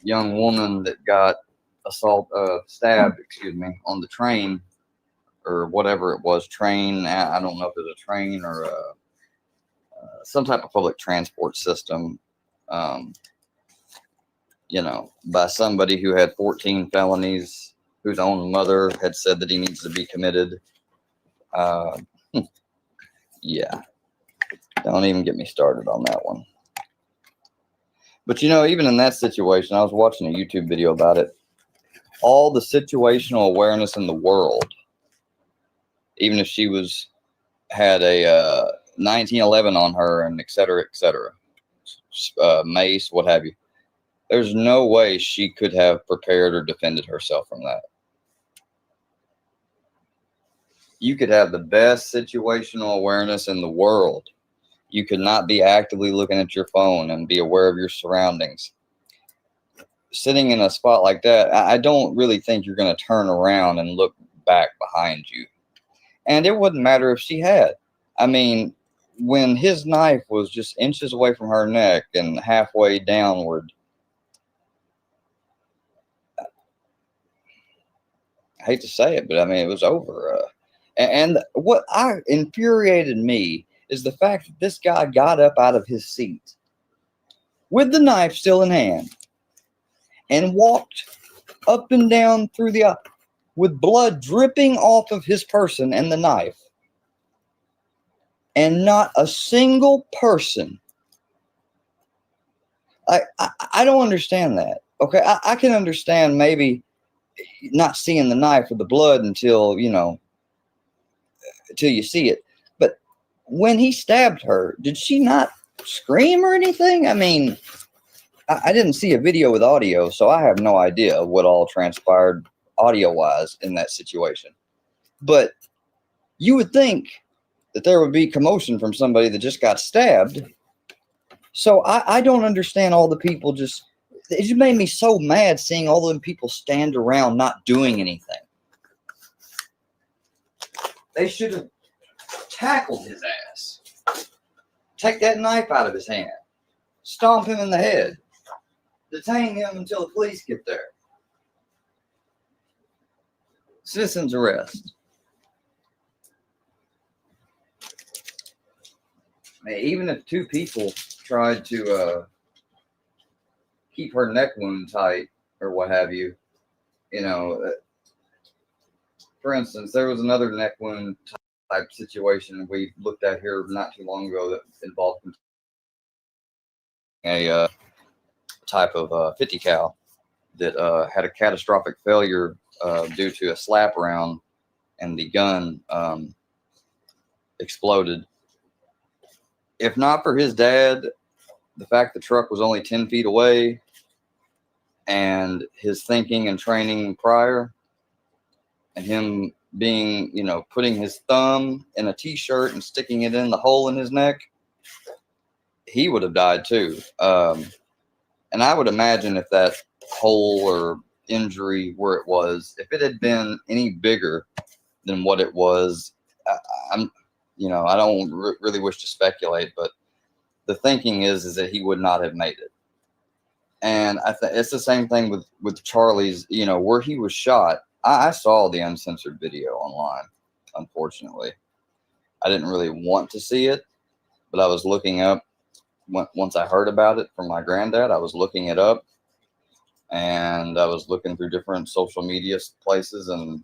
young woman that got stabbed, excuse me, on the train or whatever it was, train. I don't know if it was a train or some type of public transport system. Um, by somebody who had 14 felonies, whose own mother had said that he needs to be committed. Uh, yeah, don't even get me started on that one. But even in that situation, I was watching a YouTube video about it. All the situational awareness in the world, even if she had a 1911 on her and et cetera, mace, what have you. There's no way she could have prepared or defended herself from that. You could have the best situational awareness in the world. You could not be actively looking at your phone and be aware of your surroundings. Sitting in a spot like that, I don't really think you're going to turn around and look back behind you. And it wouldn't matter if she had. I mean, when his knife was just inches away from her neck and halfway downward, I hate to say it, but I mean, it was over. And what infuriated me is the fact that this guy got up out of his seat with the knife still in hand and walked up and down through with blood dripping off of his person and the knife. And not a single person. I don't understand that. Okay, I can understand maybe not seeing the knife or the blood until you see it. But when he stabbed her, did she not scream or anything? I mean, I didn't see a video with audio, so I have no idea what all transpired audio-wise in that situation. But you would think that there would be commotion from somebody that just got stabbed. So I don't understand all the people it just made me so mad seeing all them people stand around not doing anything. They should have tackled his ass. Take that knife out of his hand. Stomp him in the head. Detain him until the police get there. Citizen's arrest. Even if two people tried to keep her neck wound tight or what have you, for instance, there was another neck wound type situation we looked at here not too long ago that involved a type of 50 cal that had a catastrophic failure due to a slap round, and the gun exploded. If not for his dad, the fact the truck was only 10 feet away, and his thinking and training prior, and him being, putting his thumb in a t-shirt and sticking it in the hole in his neck, he would have died too. And I would imagine if that hole or injury where it was, if it had been any bigger than what it was, I don't really wish to speculate, but the thinking is that he would not have made it. And I think it's the same thing with Charlie's, where he was shot. I saw the uncensored video online, unfortunately. I didn't really want to see it, but I was looking up, once I heard about it from my granddad, I was looking it up, and I was looking through different social media places, and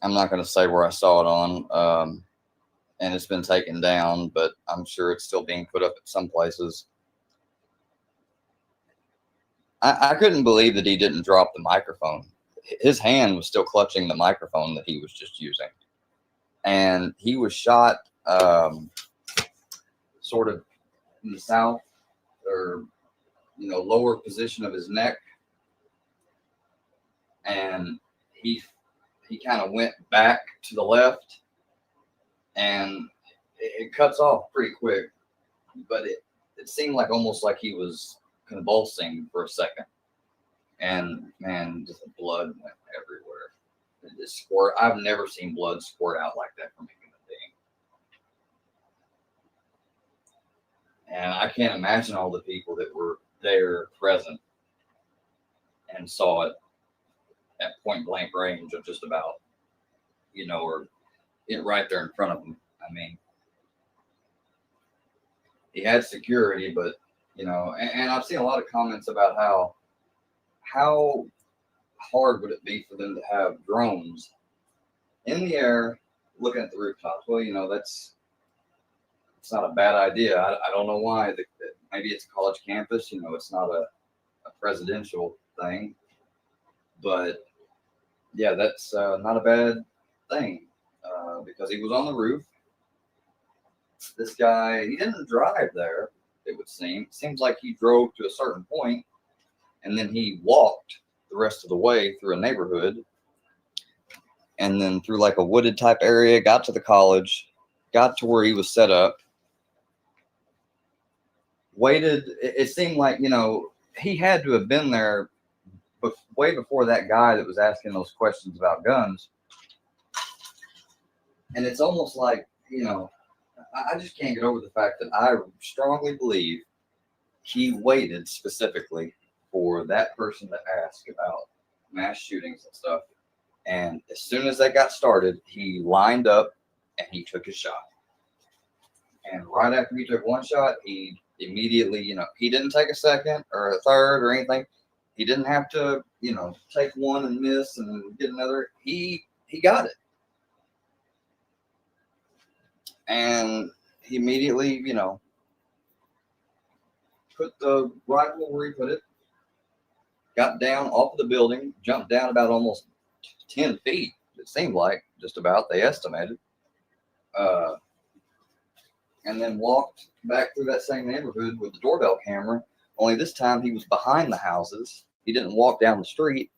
I'm not going to say where I saw it on, and it's been taken down, but I'm sure it's still being put up at some places. I couldn't believe that he didn't drop the microphone. His hand was still clutching the microphone that he was just using. And he was shot sort of in the south or, lower position of his neck. And he kind of went back to the left, and it cuts off pretty quick. But it seemed almost like he was convulsing for a second, and man, just the blood went everywhere. It just squirt. I've never seen blood squirt out like that from a human being, and I can't imagine all the people that were there present and saw it at point blank range of just about, or it right there in front of him. I mean, he had security, but and I've seen a lot of comments about how hard would it be for them to have drones in the air looking at the rooftops. Well, it's not a bad idea. I don't know why. Maybe it's a college campus. It's not a presidential thing, but yeah, that's not a bad thing because he was on the roof. This guy, he didn't drive there, it would seem. Seems like he drove to a certain point and then he walked the rest of the way through a neighborhood and then through like a wooded type area, got to the college, got to where he was set up, waited. It seemed like, he had to have been there way before that guy that was asking those questions about guns. And it's almost like, I just can't get over the fact that I strongly believe he waited specifically for that person to ask about mass shootings and stuff. And as soon as they got started, he lined up and he took his shot. And right after he took one shot, he immediately, he didn't take a second or a third or anything. He didn't have to, take one and miss and get another. He got it. And he immediately, put the rifle where he put it, got down off of the building, jumped down about almost 10 feet, it seemed like, just about, they estimated, and then walked back through that same neighborhood with the doorbell camera, only this time he was behind the houses. He didn't walk down the street,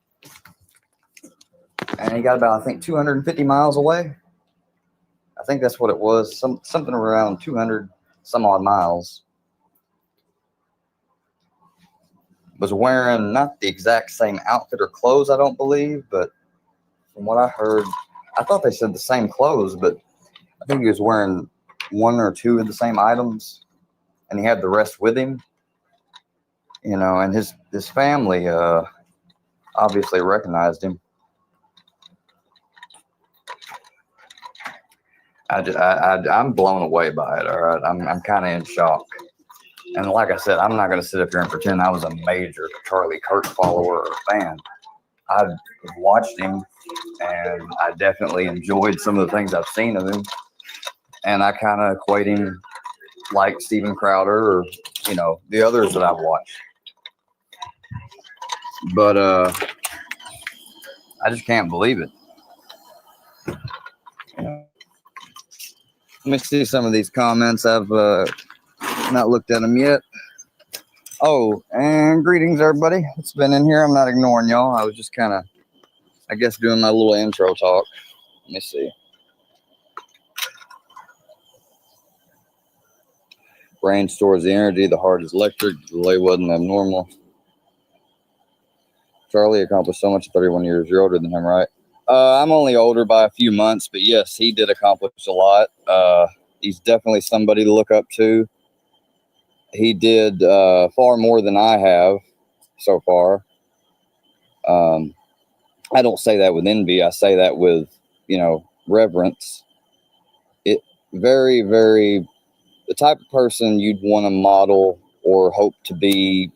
and he got about, I think, 250 miles away. I think that's what it was, something around 200 some odd miles. Was wearing not the exact same outfit or clothes, I don't believe, but from what I heard, I thought they said the same clothes, but I think he was wearing one or two of the same items, and he had the rest with him. And his family obviously recognized him. I'm blown away by it. All right, I'm kind of in shock. And like I said, I'm not going to sit up here and pretend I was a major Charlie Kirk follower or fan. I've watched him, and I definitely enjoyed some of the things I've seen of him. And I kind of equate him like Steven Crowder or, the others that I've watched. But I just can't believe it. Let me see some of these comments. I've not looked at them yet. Oh, and greetings, everybody. It's been in here. I'm not ignoring y'all. I was just kind of, I guess, doing my little intro talk. Let me see. Brain stores the energy. The heart is electric. The delay wasn't abnormal. Charlie accomplished so much at 31 years. You're older than him, right? I'm only older by a few months, but yes, he did accomplish a lot. He's definitely somebody to look up to. He did far more than I have so far. I don't say that with envy. I say that with, reverence. It very, very, the type of person you'd want to model or hope to be,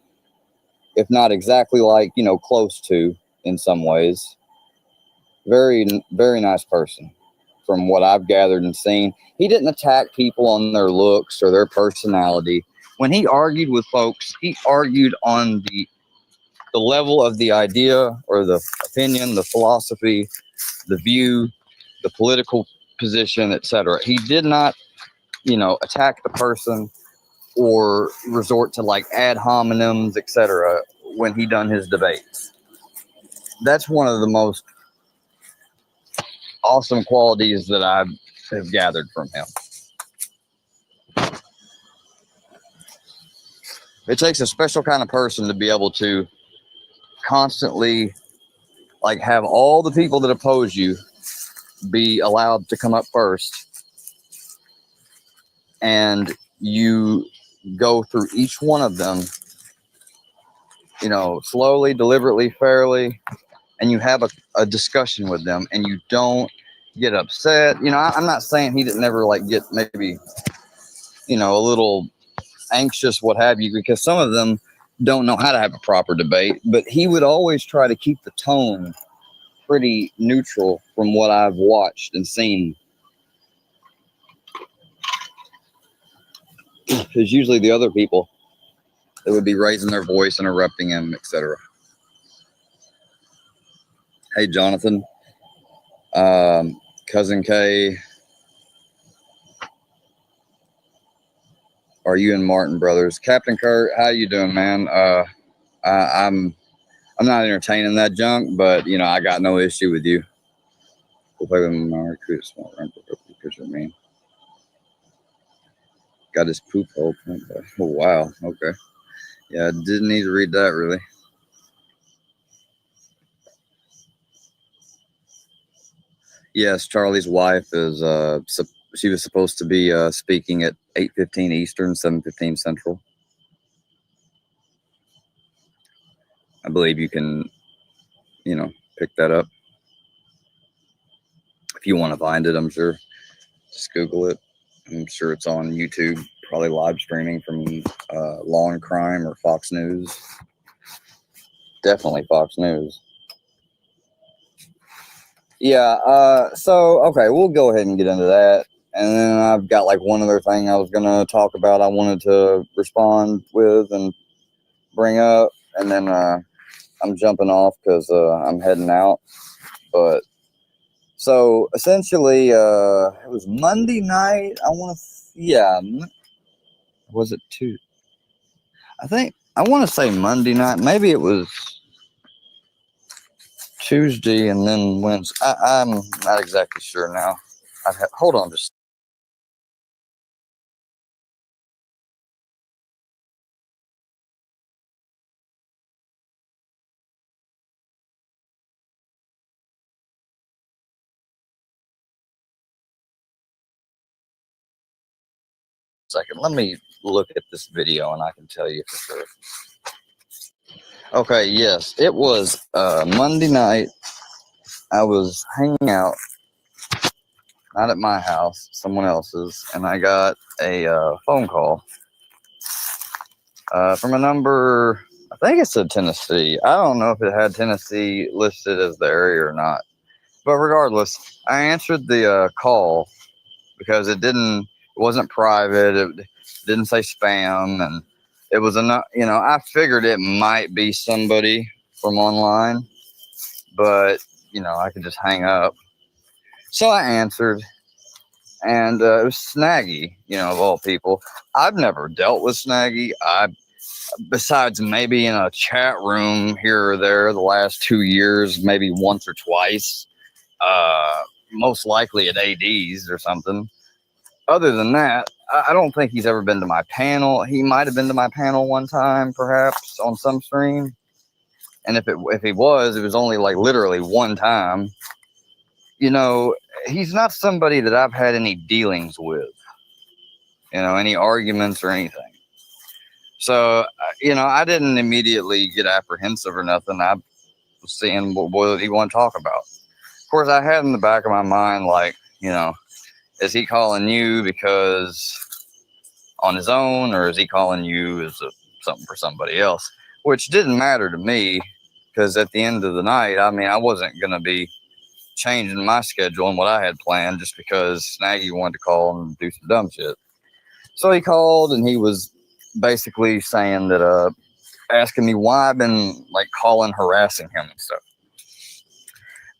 if not exactly like, close to in some ways. Very, very nice person from what I've gathered and seen. He didn't attack people on their looks or their personality. When he argued with folks, he argued on the level of the idea or the opinion, the philosophy, the view, the political position, etc. He did not, attack the person or resort to like ad hominems, etc. when he done his debates. That's one of the most awesome qualities that I have gathered from him. It takes a special kind of person to be able to constantly have all the people that oppose you be allowed to come up first, and you go through each one of them slowly, deliberately, fairly, and you have a discussion with them, and you don't get upset. I'm not saying he didn't ever like get maybe, a little anxious, what have you, because some of them don't know how to have a proper debate, but he would always try to keep the tone pretty neutral from what I've watched and seen. Because usually the other people that would be raising their voice, interrupting him, etc. Hey, Jonathan, Cousin K, are you and Martin brothers? Captain Kirk, how you doing, man? I'm not entertaining that junk, but I got no issue with you. We'll play with my recruit small run because you're mean. Got his poop hole. Oh wow, okay. Yeah, I didn't need to read that really. Yes, Charlie's wife is she was supposed to be speaking at 8:15 Eastern, 7:15 Central. I believe you can, pick that up. If you want to find it, I'm sure. Just Google it. I'm sure it's on YouTube, probably live streaming from Law and Crime or Fox News. Definitely Fox News. Yeah, so, okay, we'll go ahead and get into that. And then I've got like one other thing I was going to talk about I wanted to respond with and bring up. And then I'm jumping off because I'm heading out. But so essentially, it was Monday night. Was it two? I want to say Monday night. Maybe it was Tuesday and then Wednesday. I'm not exactly sure now. Hold on just. Second. Let me look at this video and I can tell you for sure. Okay, yes, it was Monday night. I was hanging out, not at my house, someone else's, and I got a phone call from a number. I think it said Tennessee. I don't know if it had Tennessee listed as the area or not, but regardless, I answered the call because it wasn't private. It didn't say spam, and it was enough. I figured it might be somebody from online, but I could just hang up. So I answered, and it was Snaggy, of all people. I've never dealt with Snaggy. Besides maybe in a chat room here or there the last 2 years, maybe once or twice, most likely at AD's or something. Other than that, I don't think he's ever been to my panel. He might have been to my panel one time, perhaps, on some stream. And if he was, it was only like literally one time. He's not somebody that I've had any dealings with, any arguments or anything. So, I didn't immediately get apprehensive or nothing. I was seeing what he wanted to talk about. Of course, I had in the back of my mind, like, is he calling you because on his own, or is he calling you as something for somebody else? Which didn't matter to me, because at the end of the night, I wasn't going to be changing my schedule and what I had planned just because Snaggy wanted to call and do some dumb shit. So he called and he was basically saying that, asking me why I've been like calling, harassing him and stuff.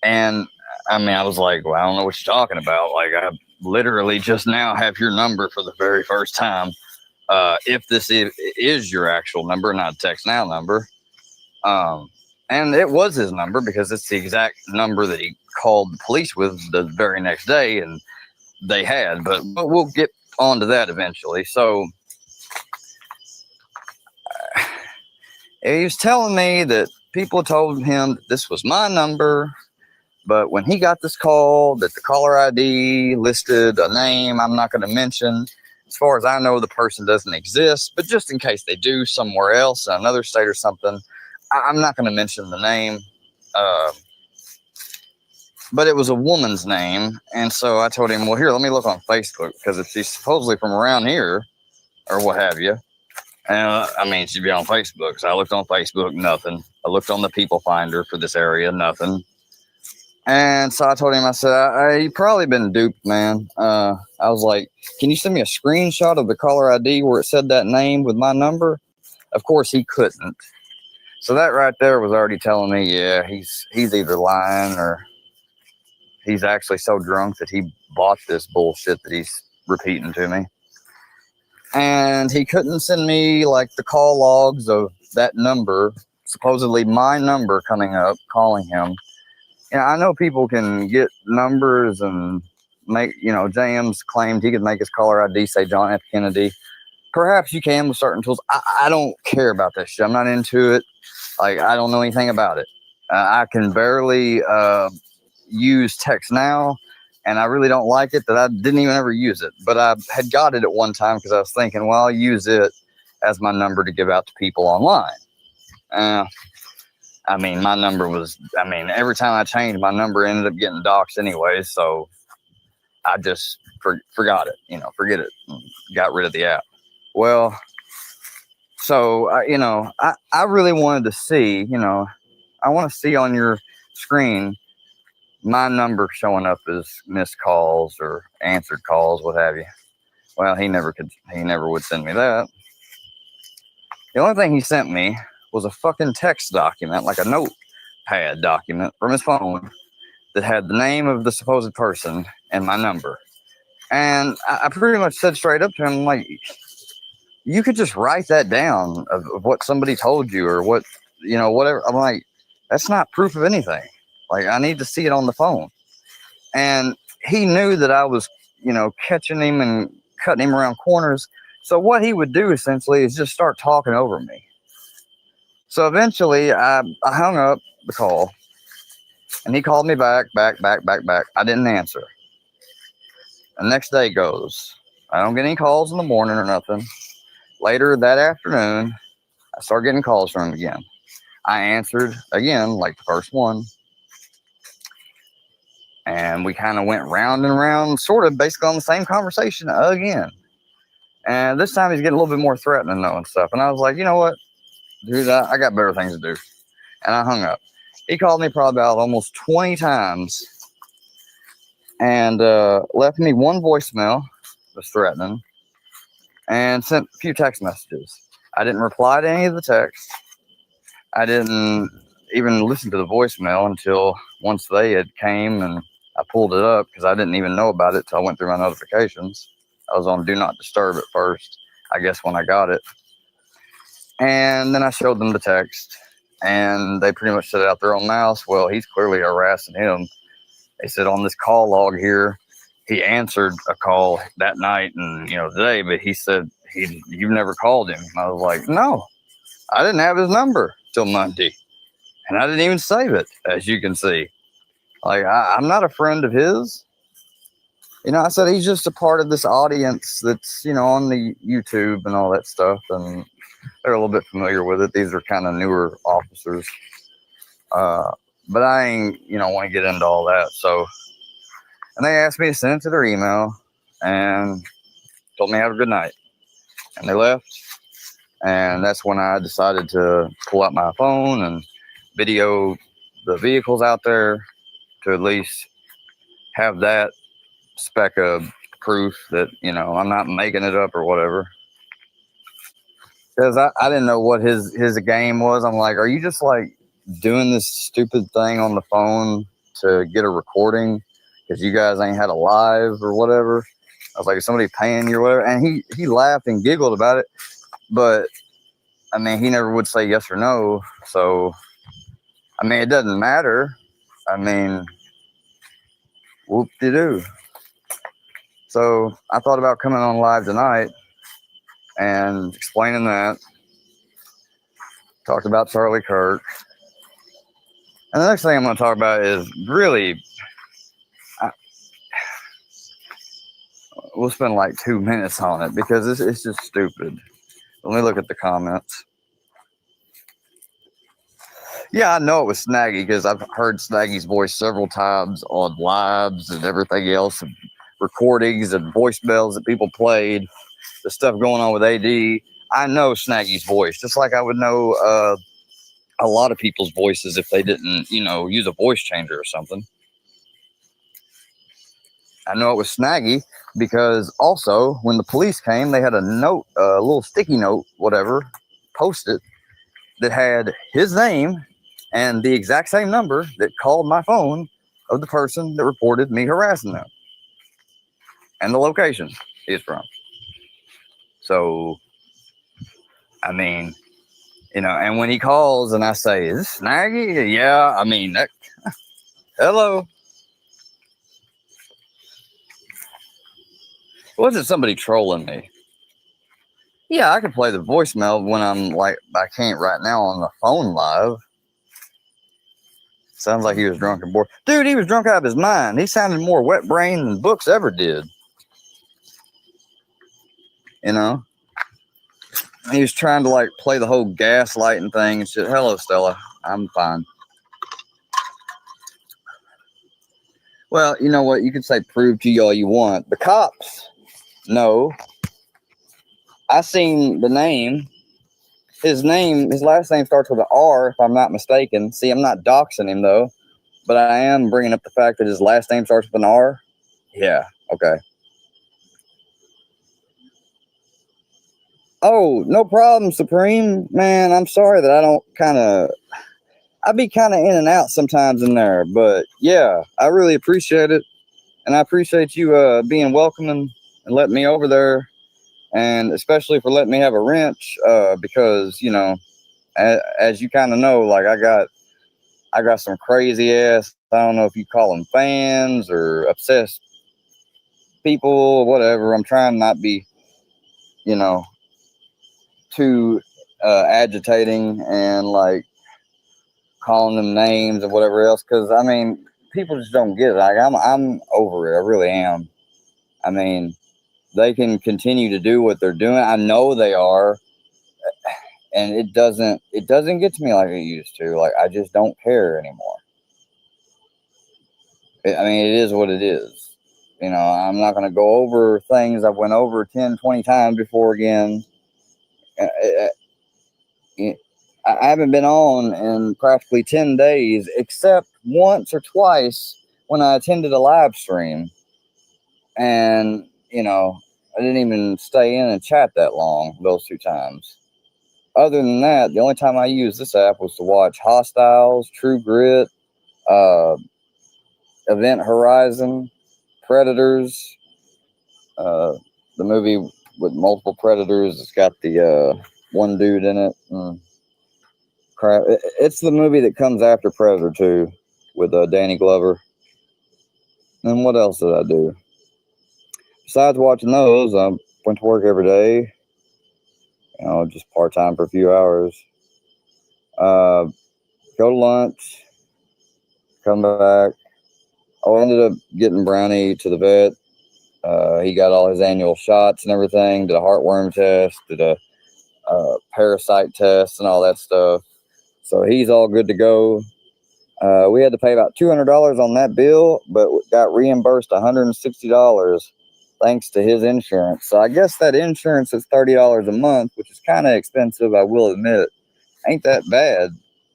And I was like, well, I don't know what you're talking about. Like, I literally just now have your number for the very first time. If this is your actual number, not a text now number. And it was his number because it's the exact number that he called the police with the very next day, and they had. But we'll get on to that eventually. So he was telling me that people told him that this was my number, but when he got this call, that the caller ID listed a name I'm not going to mention. As far as I know, the person doesn't exist, but just in case they do somewhere else, in another state or something, I'm not going to mention the name, uh, but it was a woman's name. And so I told him, well, here, let me look on Facebook, because if she's supposedly from around here or what have you, I mean, she'd be on Facebook. So I looked on Facebook, nothing. I looked on the people finder for this area, nothing. And so I told him, I said, you probably been duped, man. I was like, can you send me a screenshot of the caller ID where it said that name with my number? Of course, he couldn't. So that right there was already telling me, yeah, he's either lying or he's actually so drunk that he bought this bullshit that he's repeating to me. And he couldn't send me like the call logs of that number, supposedly my number coming up, calling him. Yeah, I know people can get numbers and make, James claimed he could make his caller ID say John F. Kennedy. Perhaps you can with certain tools. I don't care about that shit. I'm not into it. Like, I don't know anything about it. I can barely use text now, and I really don't like it that I didn't even ever use it. But I had got it at one time because I was thinking, well, I'll use it as my number to give out to people online. I mean, my number was, every time I changed, my number ended up getting doxxed anyway. So I just forgot it, forget it, got rid of the app. Well, so, I really wanted to see, I want to see on your screen my number showing up as missed calls or answered calls, what have you. Well, he never would send me that. The only thing he sent me was a fucking text document, like a notepad document from his phone that had the name of the supposed person and my number. And I pretty much said straight up to him, like, you could just write that down of what somebody told you or what, whatever. I'm like, that's not proof of anything. Like, I need to see it on the phone. And he knew that I was, catching him and cutting him around corners. So what he would do essentially is just start talking over me. So eventually I hung up the call and he called me back. I didn't answer. The next day goes. I don't get any calls in the morning or nothing. Later that afternoon, I start getting calls from him again. I answered again, like the first one. And we kind of went round and round, sort of basically on the same conversation again. And this time he's getting a little bit more threatening though and stuff. And I was like, you know what, dude, I got better things to do. And I hung up. He called me probably about almost 20 times and left me one voicemail, was threatening, and sent a few text messages. I didn't reply to any of the texts. I didn't even listen to the voicemail until once they had came and I pulled it up because I didn't even know about it till I went through my notifications. I was on Do Not Disturb at first, I guess, when I got it. And then I showed them the text, and they pretty much said it out their own mouth. Well, he's clearly harassing him. They said on this call log here, he answered a call that night and, today, but he said, you've never called him. And I was like, no, I didn't have his number till Monday. And I didn't even save it, as you can see. Like, I'm not a friend of his. I said he's just a part of this audience that's, on the YouTube and all that stuff. And they're a little bit familiar with it. These are kind of newer officers. But I ain't, want to get into all that. So, and they asked me to send it to their email and told me have a good night. And they left. And that's when I decided to pull out my phone and video the vehicles out there to at least have that speck of proof that, I'm not making it up or whatever. Because I didn't know what his game was. I'm like, are you just like doing this stupid thing on the phone to get a recording because you guys ain't had a live or whatever? I was like, is somebody paying you or whatever? And he laughed and giggled about it. But, he never would say yes or no. So, it doesn't matter. Whoop-de-doo. So I thought about coming on live tonight and explaining that. Talked about Charlie Kirk. And the next thing I'm going to talk about is really, we'll spend like 2 minutes on it because it's just stupid. Let me look at the comments. Yeah, I know it was Snaggy because I've heard Snaggy's voice several times on lives and everything else, and recordings and voicemails that people played, the stuff going on with AD. I know Snaggy's voice, just like I would know a lot of people's voices if they didn't, use a voice changer or something. I know it was Snaggy because also when the police came, they had a note, a little sticky note, whatever, posted that had his name and the exact same number that called my phone of the person that reported me harassing them and the location he's from. So, I mean, and when he calls and I say, "Is this Snaggy?" Yeah, I mean, hello. Wasn't somebody trolling me? Yeah, I could play the voicemail when I can't right now on the phone live. Sounds like he was drunk and bored. Dude, he was drunk out of his mind. He sounded more wet brain than Books ever did. You know? He was trying to play the whole gaslighting thing and shit. Hello, Stella. I'm fine. Well, you know what? You can say prove to you all you want. The cops, no. I seen the name. His last name starts with an R, if I'm not mistaken. See, I'm not doxing him, though. But I am bringing up the fact that his last name starts with an R. Yeah, okay. Oh, no problem, Supreme. Man, I'm sorry that I be kind of in and out sometimes in there. But yeah, I really appreciate it. And I appreciate you being welcoming and letting me over there. And especially for letting me have a wrench because, as you kind of know, I got some crazy ass, I don't know if you call them fans or obsessed people, whatever. I'm trying not to be, you know, too agitating and calling them names and whatever else. Because I mean, people just don't get it. I'm over it. I really am. I mean, they can continue to do what they're doing. I know they are, and it doesn't get to me like it used to. Like I just don't care anymore. I mean, it is what it is. I'm not going to go over things I've went over 10, 20 times before again. I haven't been on in practically 10 days, except once or twice when I attended a live stream. And, I didn't even stay in and chat that long those two times. Other than that, the only time I used this app was to watch Hostiles, True Grit, uh, Event Horizon, Predators, the movie with multiple predators. It's got the one dude in it. Crap. It's the movie that comes after Predator 2 with Danny Glover. And what else did I do? Besides watching those, I went to work every day, just part time for a few hours. Go to lunch, come back. Oh, I ended up getting Brownie to the vet. He got all his annual shots and everything, did a heartworm test, did a parasite test, and all that stuff. So he's all good to go. We had to pay about $200 on that bill, but got reimbursed $160 thanks to his insurance. So I guess that insurance is $30 a month, which is kind of expensive, I will admit. Ain't that bad.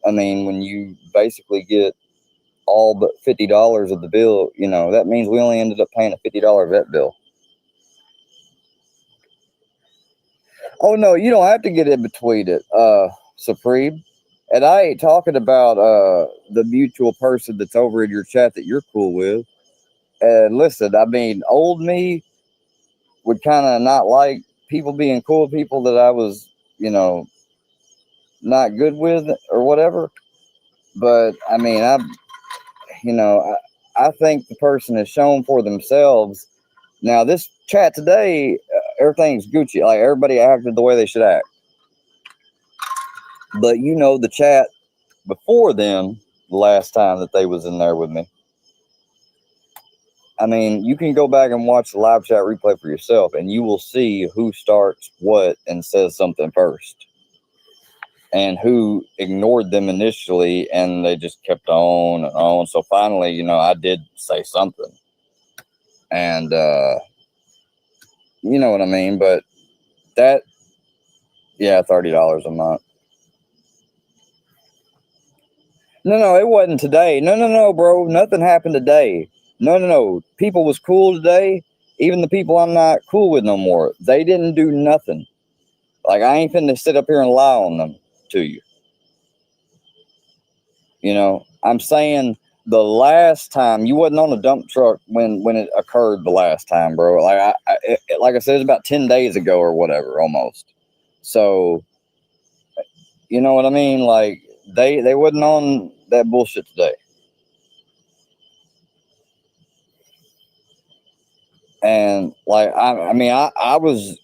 I mean, when you basically get all but $50 of the bill, that means we only ended up paying a $50 vet bill. Oh, no, you don't have to get in between it, Supreme. And I ain't talking about the mutual person that's over in your chat that you're cool with. And listen, I mean, old me would kind of not like people being cool with people that I was, not good with or whatever. But I mean, I think the person has shown for themselves. Now, this chat today, everything's Gucci. Like everybody acted the way they should act. But the chat before them, the last time that they was in there with me. I mean, you can go back and watch the live chat replay for yourself, and you will see who starts what and says something first. and who ignored them initially, and they just kept on and on. So finally, I did say something, and you know what I mean. But that, yeah, $30 a month. No, it wasn't today. No, bro. Nothing happened today. No. People was cool today. Even the people I'm not cool with no more, they didn't do nothing. Like, I ain't finna sit up here and lie on them to you. I'm saying the last time you wasn't on a dump truck when it occurred the last time, bro. Like like I said, it's about 10 days ago or whatever, almost. So, you know what I mean? Like, they wasn't on that bullshit today. And like, I was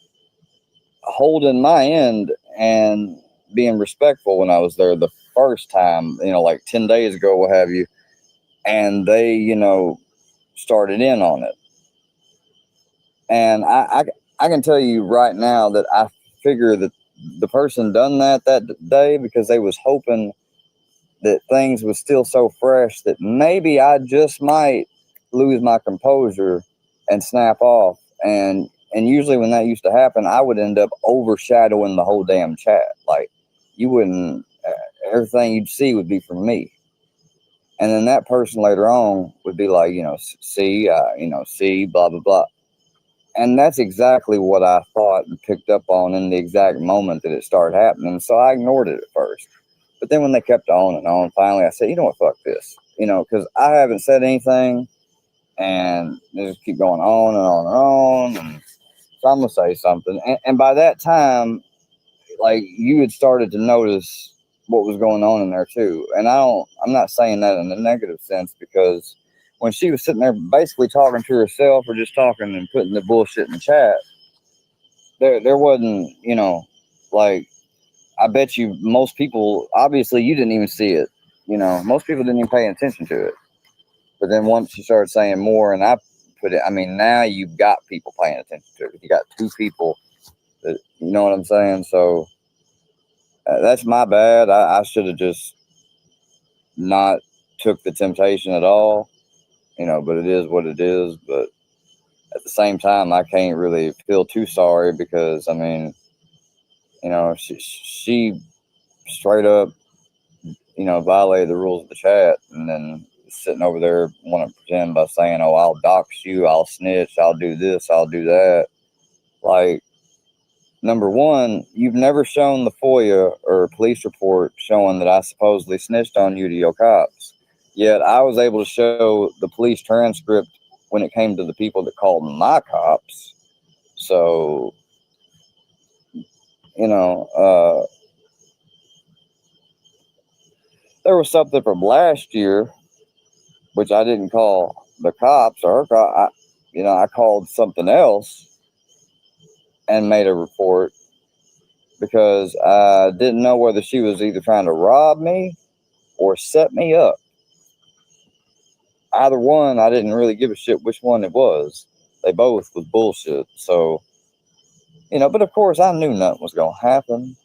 holding my end and being respectful when I was there the first time, like 10 days ago, what have you. And they, started in on it. And I can tell you right now that I figure that the person done that day because they was hoping that things was still so fresh that maybe I just might lose my composure and snap off. And usually when that used to happen, I would end up overshadowing the whole damn chat. Like, you wouldn't, everything you'd see would be from me. And then that person later on would be like, see, see, blah, blah, blah. And that's exactly what I thought and picked up on in the exact moment that it started happening. So I ignored it at first. But then when they kept on and on, finally I said, you know what, fuck this. Because I haven't said anything, and they just keep going on and on and on. And so I'm going to say something. And by that time, like, you had started to notice what was going on in there too. And I'm not saying that in a negative sense, because when she was sitting there basically talking to herself or just talking and putting the bullshit in the chat, there wasn't, like, I bet you most people, obviously you didn't even see it. Most people didn't even pay attention to it. But then once you started saying more and I put it, now you've got people paying attention to it. You got two people that, you know what I'm saying? So that's my bad. I should have just not took the temptation at all, but it is what it is. But at the same time, I can't really feel too sorry because, she straight up, violated the rules of the chat, and then sitting over there want to pretend by saying, oh, I'll dox you, I'll snitch, I'll do this, I'll do that. Like, number one, you've never shown the FOIA or police report showing that I supposedly snitched on you to your cops. Yet I was able to show the police transcript when it came to the people that called my cops. So, there was something from last year, which I didn't call the cops or her cop. I called something else and made a report because I didn't know whether she was either trying to rob me or set me up. Either one, I didn't really give a shit which one it was. They both was bullshit. So, but of course I knew nothing was going to happen.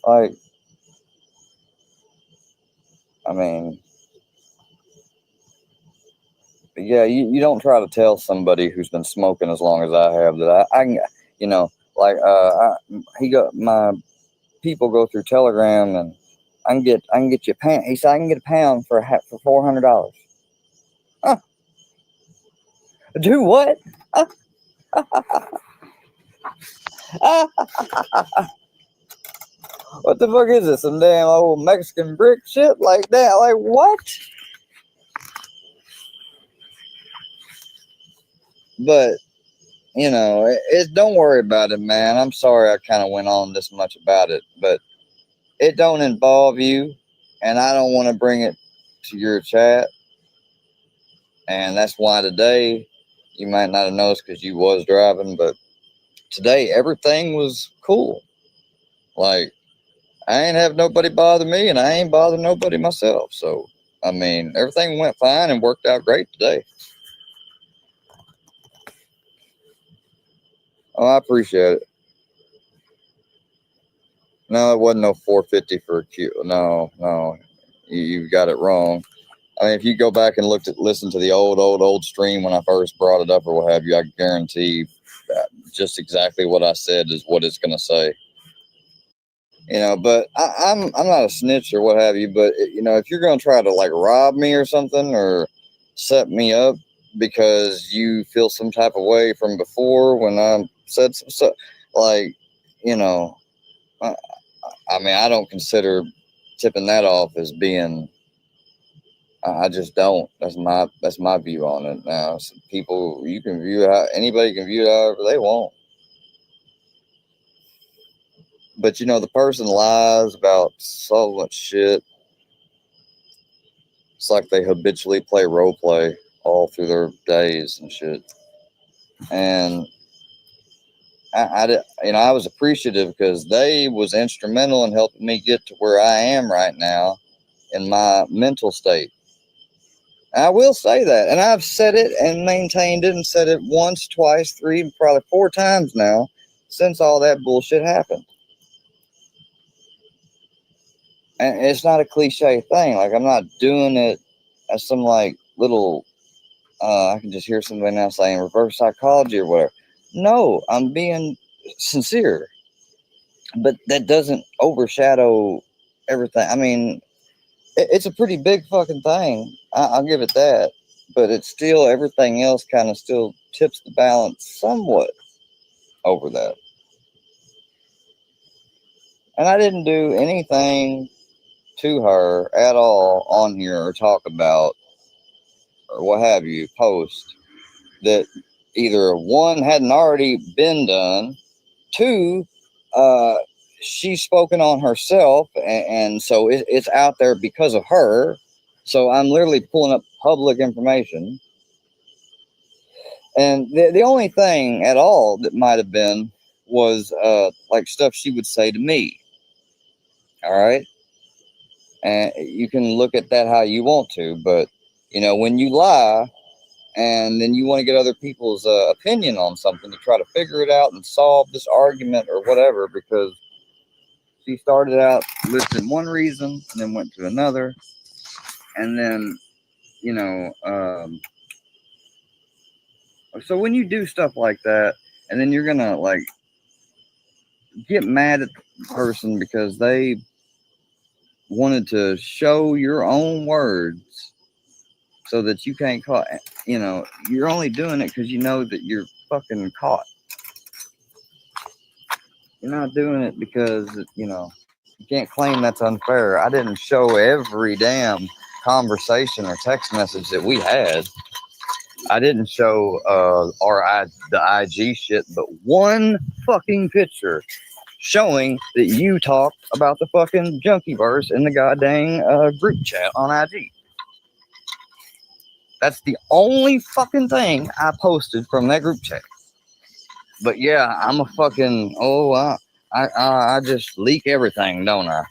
Like, but yeah, you don't try to tell somebody who's been smoking as long as I have that I can, like, he got my people go through Telegram, and I can get you a pound. He said I can get a pound for $400. Huh. Do what? What the fuck is this? Some damn old Mexican brick shit like that? Like, what? But don't worry about it, man. I'm sorry I kind of went on this much about it, but it don't involve you, and I don't want to bring it to your chat. And that's why today, you might not have noticed because you was driving, but today everything was cool. Like, I ain't have nobody bother me, and I ain't bother nobody myself. So, everything went fine and worked out great today. Oh, I appreciate it. No, it wasn't no 450 for a Q. No, no, you got it wrong. I mean, if you go back and listen to the old stream when I first brought it up or what have you, I guarantee that just exactly what I said is what it's going to say. But I'm not a snitch or what have you. But if you're going to try to like rob me or something or set me up because you feel some type of way from before when I said some stuff, like, you know, I, I mean, I don't consider tipping that off as being. I just don't. That's my view on it. Now, some people you can view it how anybody can view it however they want. But the person lies about so much shit. It's like they habitually play role play all through their days and shit. And I was appreciative because they was instrumental in helping me get to where I am right now in my mental state. I will say that. And I've said it and maintained it and said it once, twice, three, probably four times now since all that bullshit happened. And it's not a cliche thing. Like, I'm not doing it as some, like, little, I can just hear somebody now saying reverse psychology or whatever. No, I'm being sincere. But that doesn't overshadow everything. I mean, it's a pretty big fucking thing. I'll give it that. But it's still, everything else kind of still tips the balance somewhat over that. And I didn't do anything to her at all on here or talk about or what have you, post that either one hadn't already been done, two, uh, she's spoken on herself, and so it's out there because of her. So I'm literally pulling up public information. And the only thing at all that might have been was like stuff she would say to me. All right. And you can look at that how you want to. But, when you lie and then you want to get other people's opinion on something to try to figure it out and solve this argument or whatever, because she started out listing one reason and then went to another. And then, so when you do stuff like that, and then you're going to like get mad at the person because they wanted to show your own words so that you can't caught, you're only doing it because you know that you're fucking caught. You're not doing it because, you can't claim that's unfair. I didn't show every damn conversation or text message that we had. I didn't show the IG shit, but one fucking picture showing that you talked about the fucking Junkieverse in the goddamn group chat on IG. That's the only fucking thing I posted from that group chat. But yeah, I'm a fucking I just leak everything, don't I?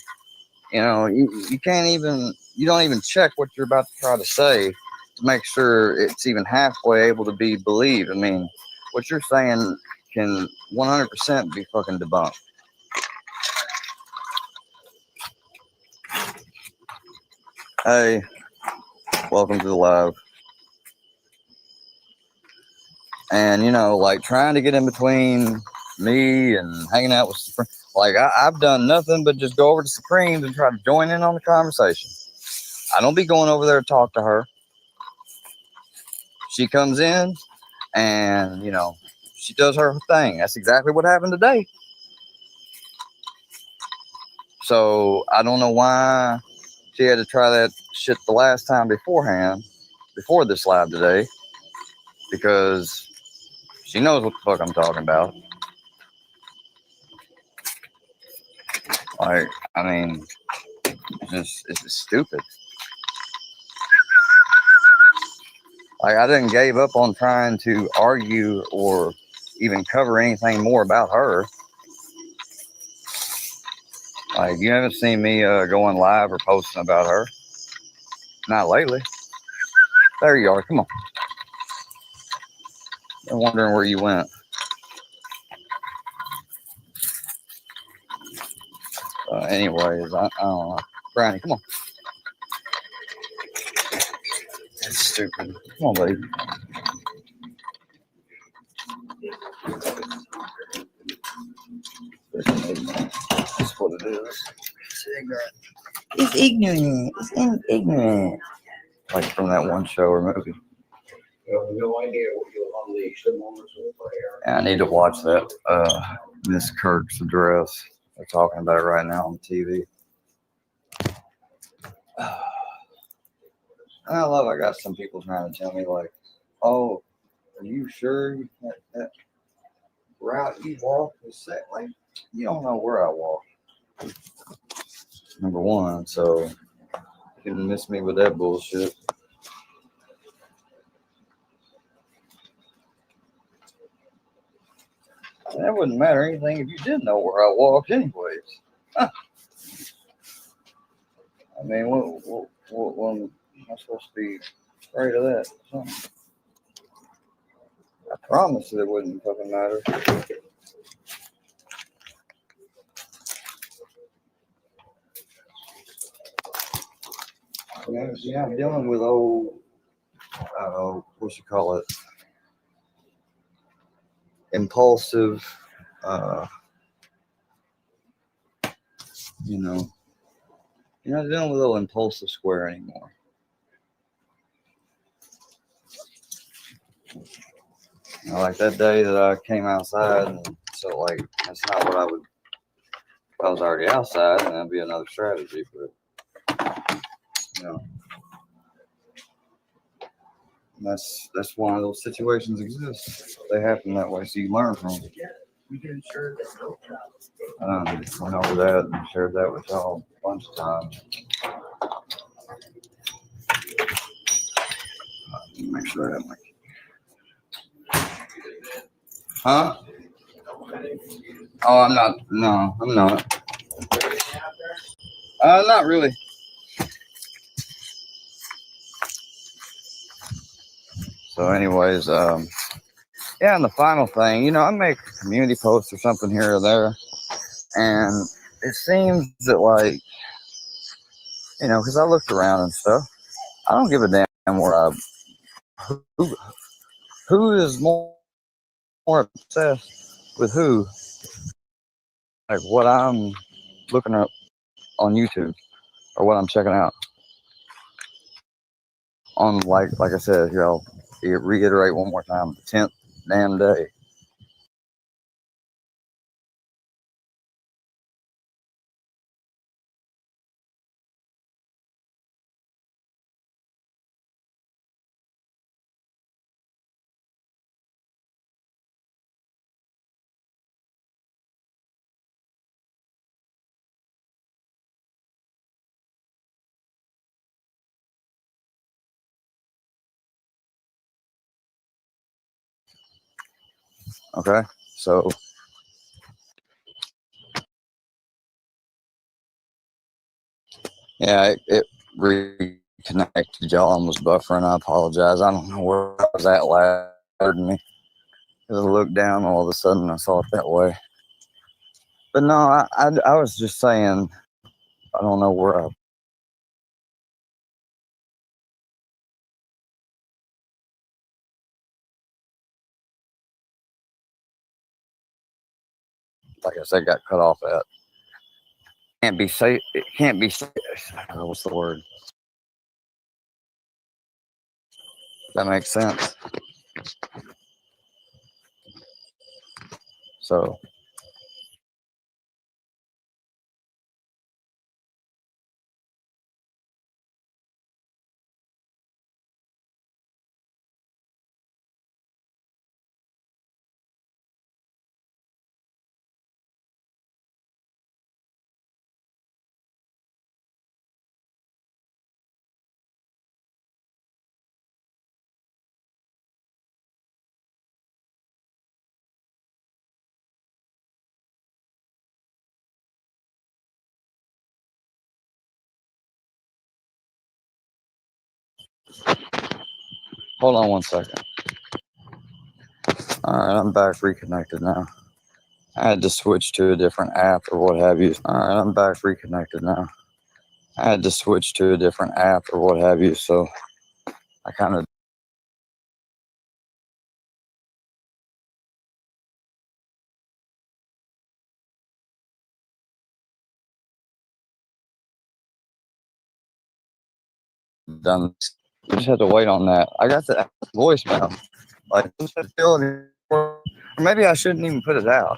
You can't even, you don't even check what you're about to try to say to make sure it's even halfway able to be believed. I mean, what you're saying can 100% be fucking debunked. Hey, welcome to the live. And, like trying to get in between me and hanging out with Supreme. Like, I've done nothing but just go over to Supremes and try to join in on the conversation. I don't be going over there to talk to her. She comes in and, she does her thing. That's exactly what happened today. So I don't know why she had to try that shit the last time beforehand, before this live today, because she knows what the fuck I'm talking about. Like, I mean, it's just stupid. Like, I didn't give up on trying to argue or even cover anything more about her. Like, you haven't seen me going live or posting about her. Not lately. There you are. Come on. I'm wondering where you went. anyways, I don't know. Brownie, come on. That's stupid. Come on, buddy. That's what it is. It's ignorant. It's ignorant. It's ignorant. Like from that one show or movie. No idea what you'll unleash the moments of fire. I need to watch that Miss Kirk's address. They're talking about it right now on TV. And I love I got some people trying to tell me like, oh, are you sure that route you walk is set? Like, you don't know where I walk. Number one, so you can miss me with that bullshit. And that wouldn't matter anything if you didn't know where I walked, anyways. Huh. I mean, what am I supposed to be afraid of that? Something. I promise it wouldn't fucking matter. Yeah, I'm dealing with old, I don't know, what you call it, impulsive, you know, you're not dealing with a little impulsive square anymore. You know, like that day that I came outside, and so like that's not what I would. If I was already outside, then that'd be another strategy. But you know, that's one of those situations exist. They happen that way, so you learn from them. Went over that and shared that with y'all a bunch of times. Make sure I have my. Huh? Oh, I'm not. No, I'm not. Not really. So, anyways, yeah, and the final thing, you know, I make a community post or something here or there, and it seems that, like, you know, because I looked around and stuff, I don't give a damn who is more obsessed with who, like what I'm looking up on YouTube or what I'm checking out on, like I said, here I'll reiterate one more time, the 10th damn day. Okay, so yeah, it reconnected y'all and was buffering. I apologize. I don't know where I was at loud to me. As I looked down, all of a sudden I saw it that way. But no, I was just saying, I don't know where I. Like I said, got cut off at. Can't be safe. It can't be safe. What's the word? That makes sense. So hold on one second. All right, I'm back reconnected now. I had to switch to a different app or what have you. All right, I'm back reconnected now. I had to switch to a different app or what have you, so I kind of done. I just had to wait on that. I got the voicemail. Like, or maybe I shouldn't even put it out.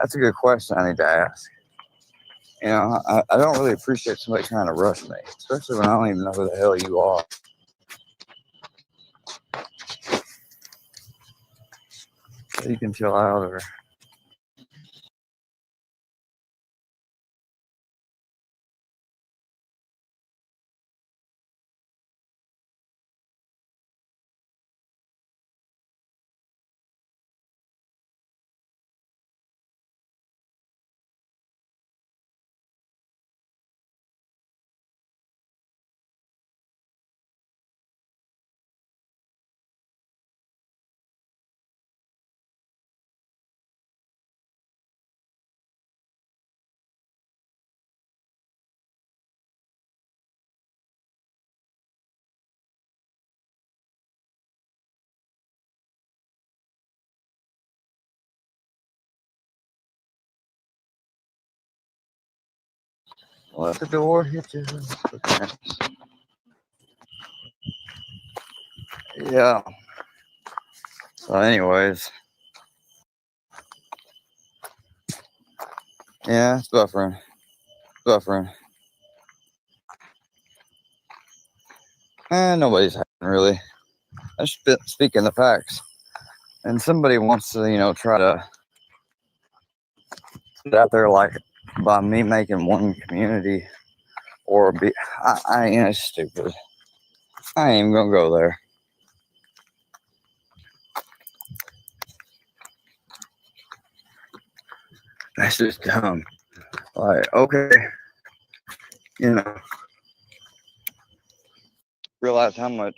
That's a good question I need to ask. I don't really appreciate somebody trying to rush me, especially when I don't even know who the hell you are. So you can chill out or. Let the door hit you. Yeah. So, anyways, yeah, it's buffering. Buffering. Nobody's hacking really. I'm just speaking the facts. And somebody wants to, try to put out there like by me making one community or be, it's stupid. I ain't even gonna go there. That's just dumb. Like, okay, you know, realize how much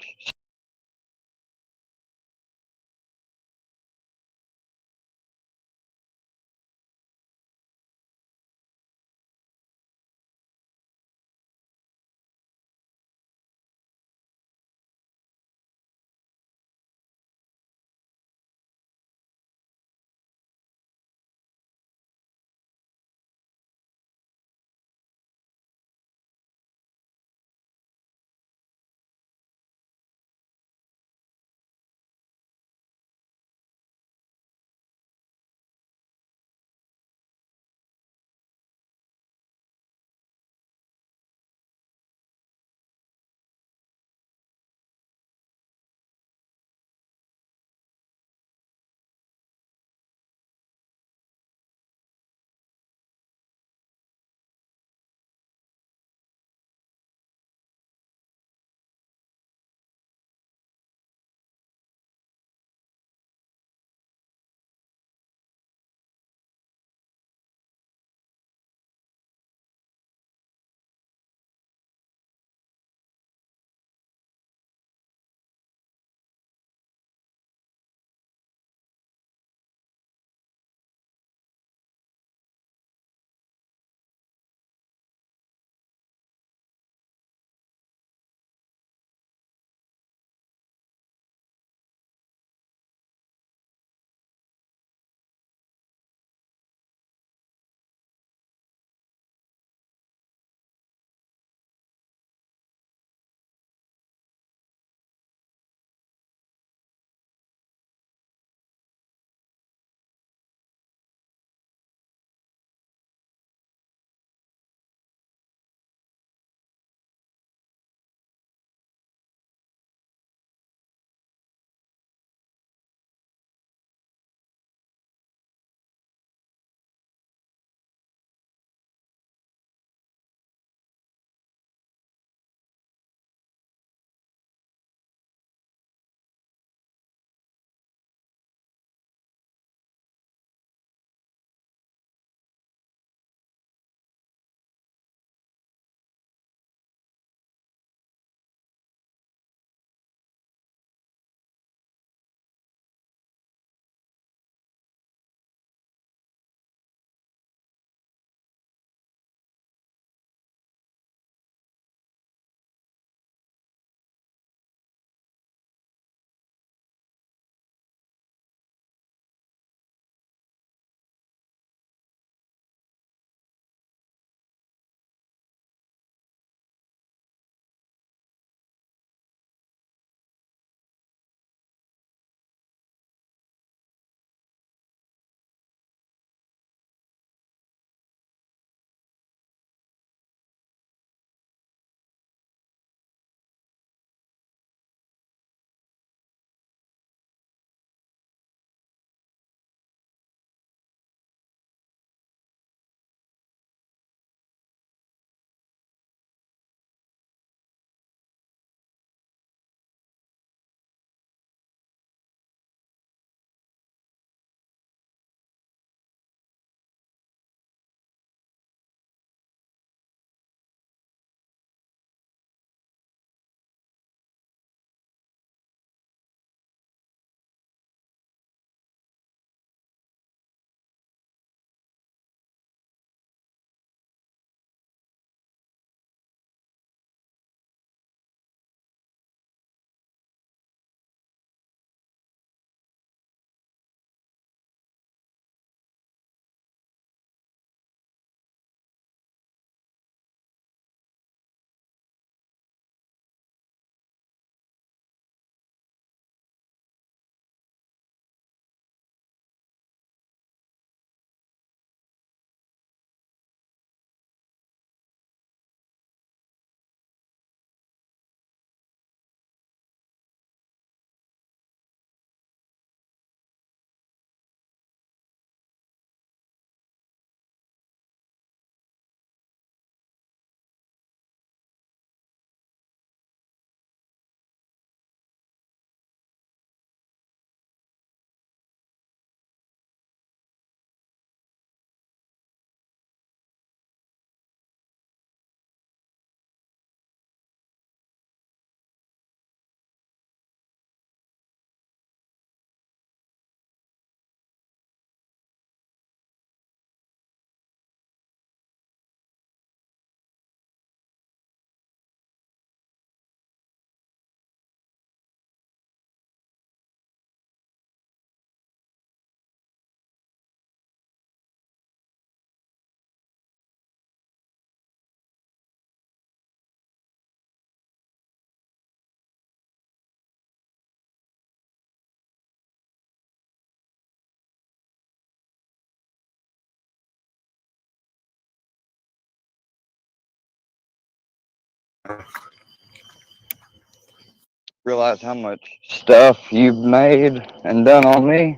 Realize how much stuff you've made and done on me.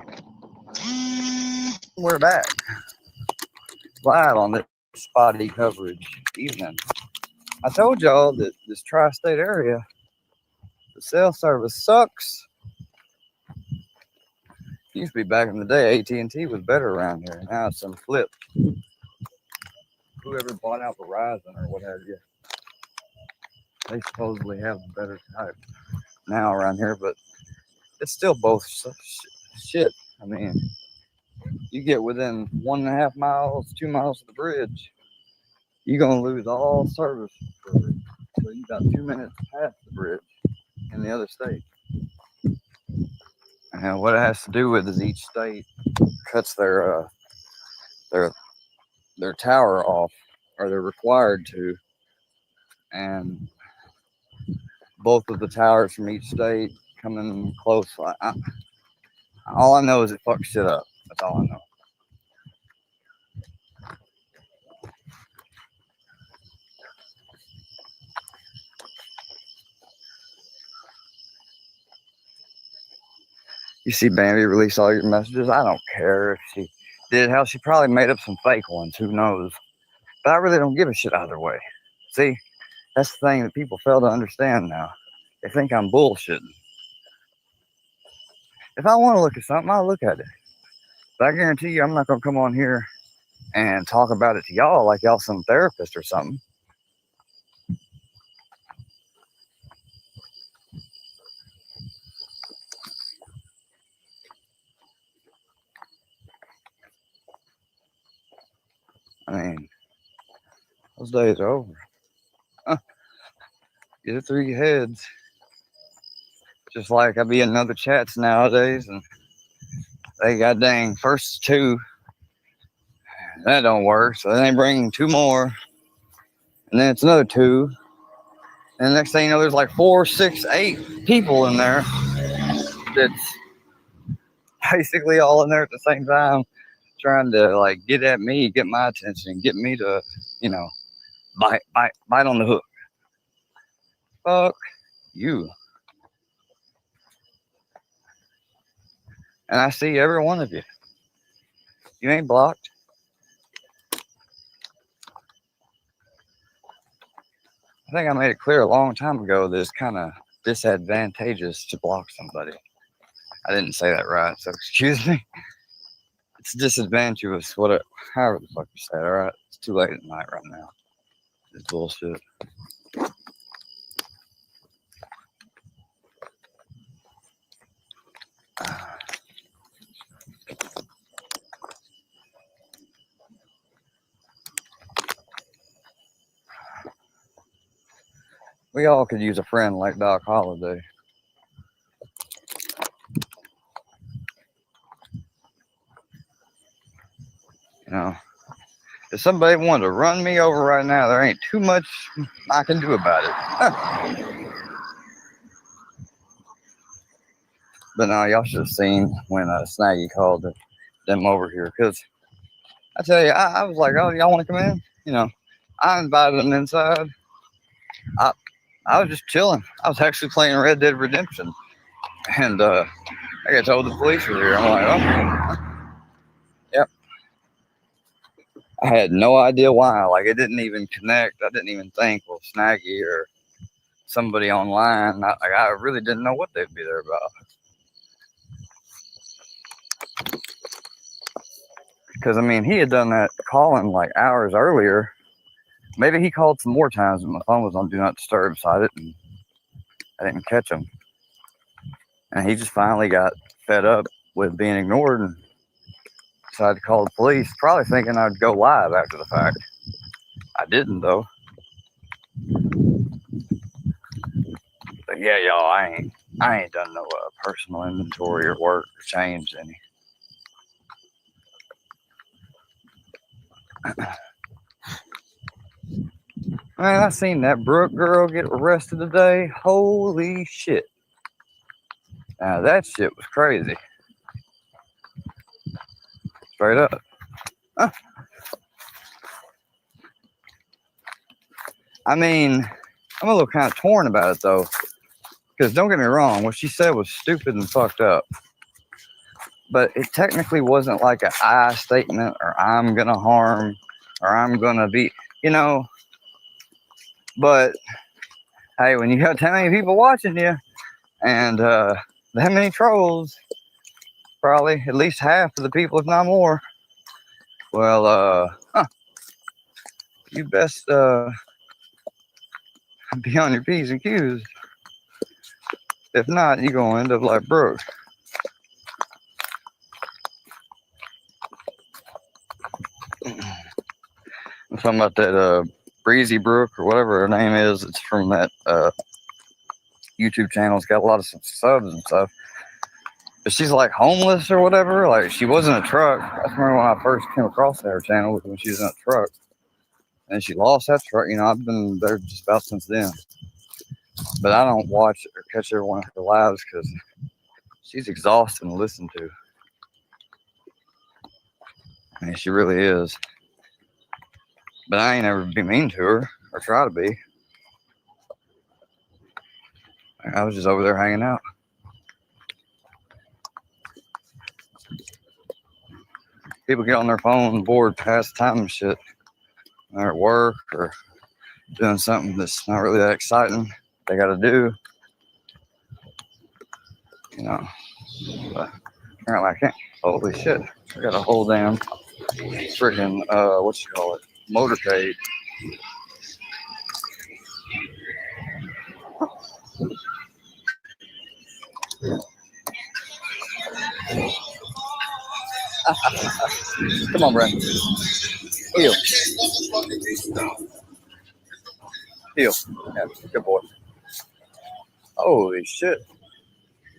We're back live on this spotty coverage evening. I told y'all that this tri-state area, the cell service sucks. Used to be back in the day, AT&T was better around here. Now it's some flip. Whoever bought out Verizon or what have you, they supposedly have the better type now around here, but it's still both shit. I mean, you get within 1.5 miles, 2 miles of the bridge, you're gonna lose all service for it. So you got 2 minutes past the bridge in the other state. And what it has to do with is each state cuts their tower off, or they're required to, and both of the towers from each state coming close. All I know is it fucks shit up. That's all I know. You see Bambi release all your messages. I don't care if she did. Hell, she probably made up some fake ones. Who knows? But I really don't give a shit either way. See, that's the thing that people fail to understand now. They think I'm bullshitting. If I want to look at something, I'll look at it. But I guarantee you, I'm not going to come on here and talk about it to y'all like y'all some therapist or something. I mean, those days are over. Get it through your heads. Just like I be in other chats nowadays, and they got dang first two. That don't work, so then they bring two more, and then it's another two. And the next thing you know, there's like 4, 6, 8 people in there that's basically all in there at the same time, trying to like get at me, get my attention, get me to, bite on the hook. Fuck you. And I see every one of you. You ain't blocked. I think I made it clear a long time ago that it's kind of disadvantageous to block somebody. I didn't say that right, so excuse me. It's disadvantageous, however the fuck you say it, alright? It's too late at night right now. It's bullshit. We all could use a friend like Doc Holliday. If somebody wanted to run me over right now, there ain't too much I can do about it. But no, y'all should have seen when Snaggy called them over here. Because I tell you, I was like, oh, y'all want to come in? I invited them inside. I was just chilling. I was actually playing Red Dead Redemption. And I got told the police were here. I'm like, oh, yep. I had no idea why. Like, it didn't even connect. I didn't even think, well, Snaggy or somebody online. I really didn't know what they'd be there about. Because, I mean, he had done that calling like hours earlier. Maybe he called some more times, but my phone was on Do Not Disturb, so I didn't catch him. And he just finally got fed up with being ignored and decided to call the police, probably thinking I'd go live after the fact. I didn't, though. But yeah, y'all, I ain't done no personal inventory or work or changed any. Man, I seen that Brooke girl get arrested today. Holy shit. Now that shit was crazy. Straight up. I mean, I'm a little kind of torn about it though, because don't get me wrong, what she said was stupid and fucked up. But it technically wasn't like an I statement or I'm gonna harm or I'm gonna be, you know. But hey, when you got that many people watching you and that many trolls, probably at least half of the people, if not more, well, you best be on your P's and Q's. If not, you're gonna end up like Brooke. I'm talking about that Breezy Brook or whatever her name is. It's from that YouTube channel. It's got a lot of subs and stuff. But she's like homeless or whatever. Like she was in a truck. I remember when I first came across her channel when she was in a truck. And she lost that truck. You know, I've been there just about since then. But I don't watch or catch every one of her lives because she's exhausting to listen to. I mean, she really is. But I ain't ever be mean to her or try to be. I was just over there hanging out. People get on their phone bored past time and shit. They're at work or doing something that's not really that exciting. They got to do, you know. But apparently I can't. Holy shit! I got a whole damn freaking what you call it, motorcade. Come on, Brad. Heel. Heel. Yeah, good boy. Holy shit!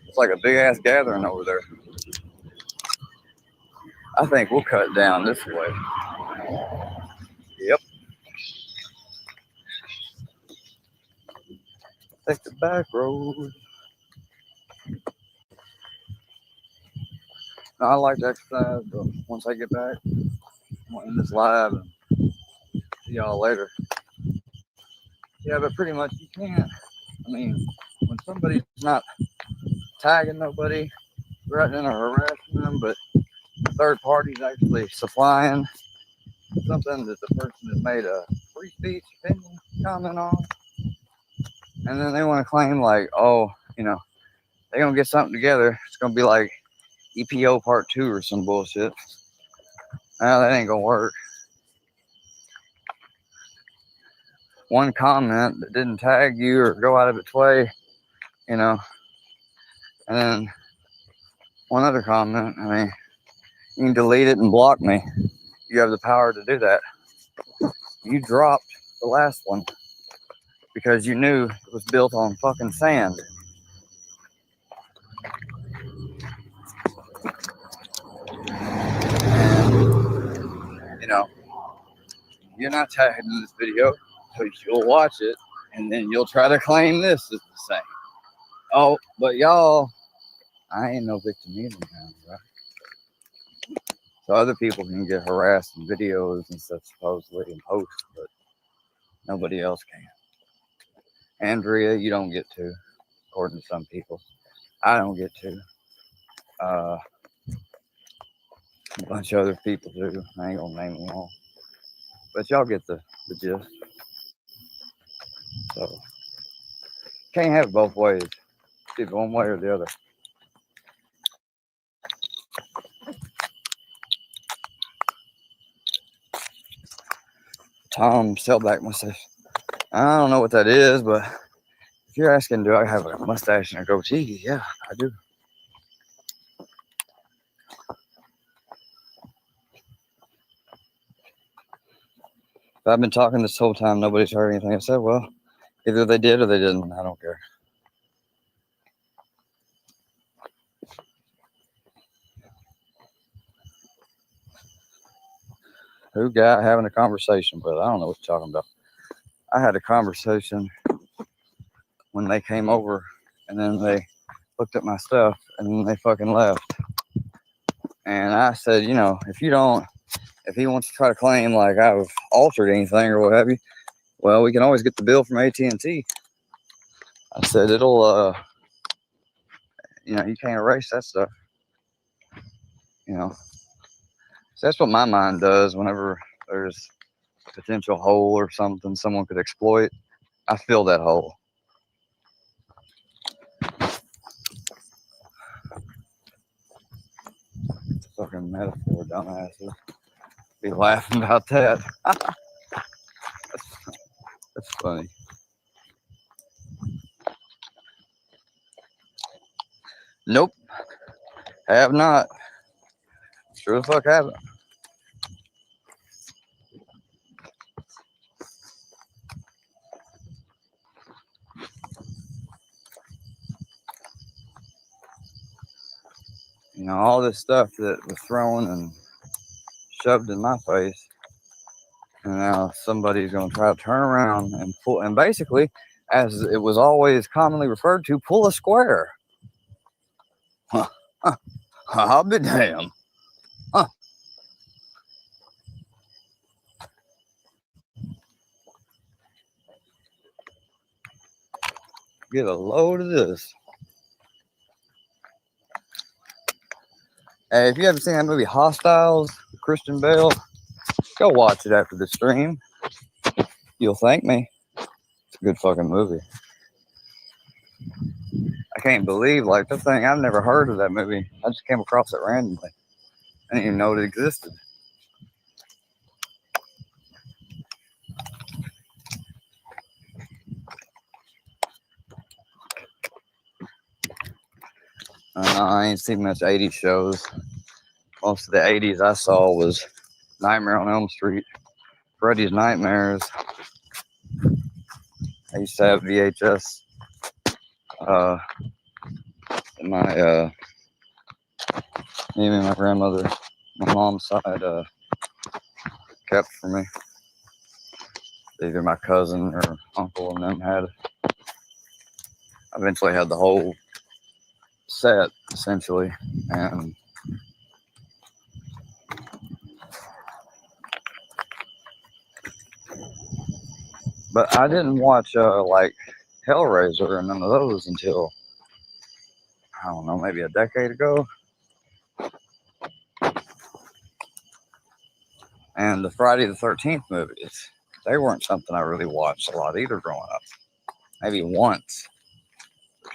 It's like a big ass gathering over there. I think we'll cut down this way. Yep. Take the back road. No, I like to exercise, but once I get back, I'm gonna end this live and see y'all later. Yeah, but pretty much you can't. I mean, when somebody's not tagging nobody, threatening or harassing them, but the third party's actually supplying something that the person has made a free speech opinion comment on, and then they want to claim like, oh, you know, they're gonna get something together. It's gonna be like EPO Part 2 or some bullshit. No, that ain't gonna work. One comment that didn't tag you or go out of its way, you know, and then one other comment, I mean, you can delete it and block me. You have the power to do that. You dropped the last one because you knew it was built on fucking sand. And, you know, you're not tagged in this video, so you'll watch it, and then you'll try to claim this is the same. Oh, but y'all, I ain't no victim either now, right? So other people can get harassed in videos and stuff supposedly and post, but nobody else can. Andrea, you don't get to, according to some people. I don't get to. A bunch of other people do. I ain't gonna name them all. But y'all get the gist. So can't have it both ways. It's either one way or the other. Tom Selback mustache. I don't know what that is, but if you're asking, do I have a mustache and a goatee? Yeah, I do. If I've been talking this whole time, nobody's heard anything I said. Well, either they did or they didn't. I don't care. Who guy having a conversation with? I don't know what you're talking about. I had a conversation when they came over, and then they looked at my stuff, and then they fucking left. And I said, you know, if he wants to try to claim like I've altered anything or what have you, Well, we can always get the bill from AT&T. I said it'll, you know, you can't erase that stuff. You know, so that's what my mind does whenever there's a potential hole or something someone could exploit. I fill that hole. It's a fucking metaphor, dumbasses. Be laughing about that. That's funny. Nope, have not. Sure the fuck haven't. You know, all this stuff that was thrown and shoved in my face, and now somebody's going to try to turn around and pull, and basically, as it was always commonly referred to, pull a square. Huh. Huh. I'll be damned. Huh. Get a load of this. Hey, if you haven't seen that movie Hostiles, Christian Bale, go watch it after the stream. You'll thank me. It's a good fucking movie. I can't believe, like, the thing, I've never heard of that movie. I just came across it randomly. I didn't even know it existed. I ain't seen much 80s shows. Most of the 80s I saw was Nightmare on Elm Street, Freddy's Nightmares. I used to have VHS. My me and my grandmother, my mom's side, kept for me. Either my cousin or uncle and them had. I eventually had the whole set, essentially, and but I didn't watch like Hellraiser and none of those until, I don't know, maybe a decade ago. And the Friday the 13th movies, they weren't something I really watched a lot either growing up. Maybe once,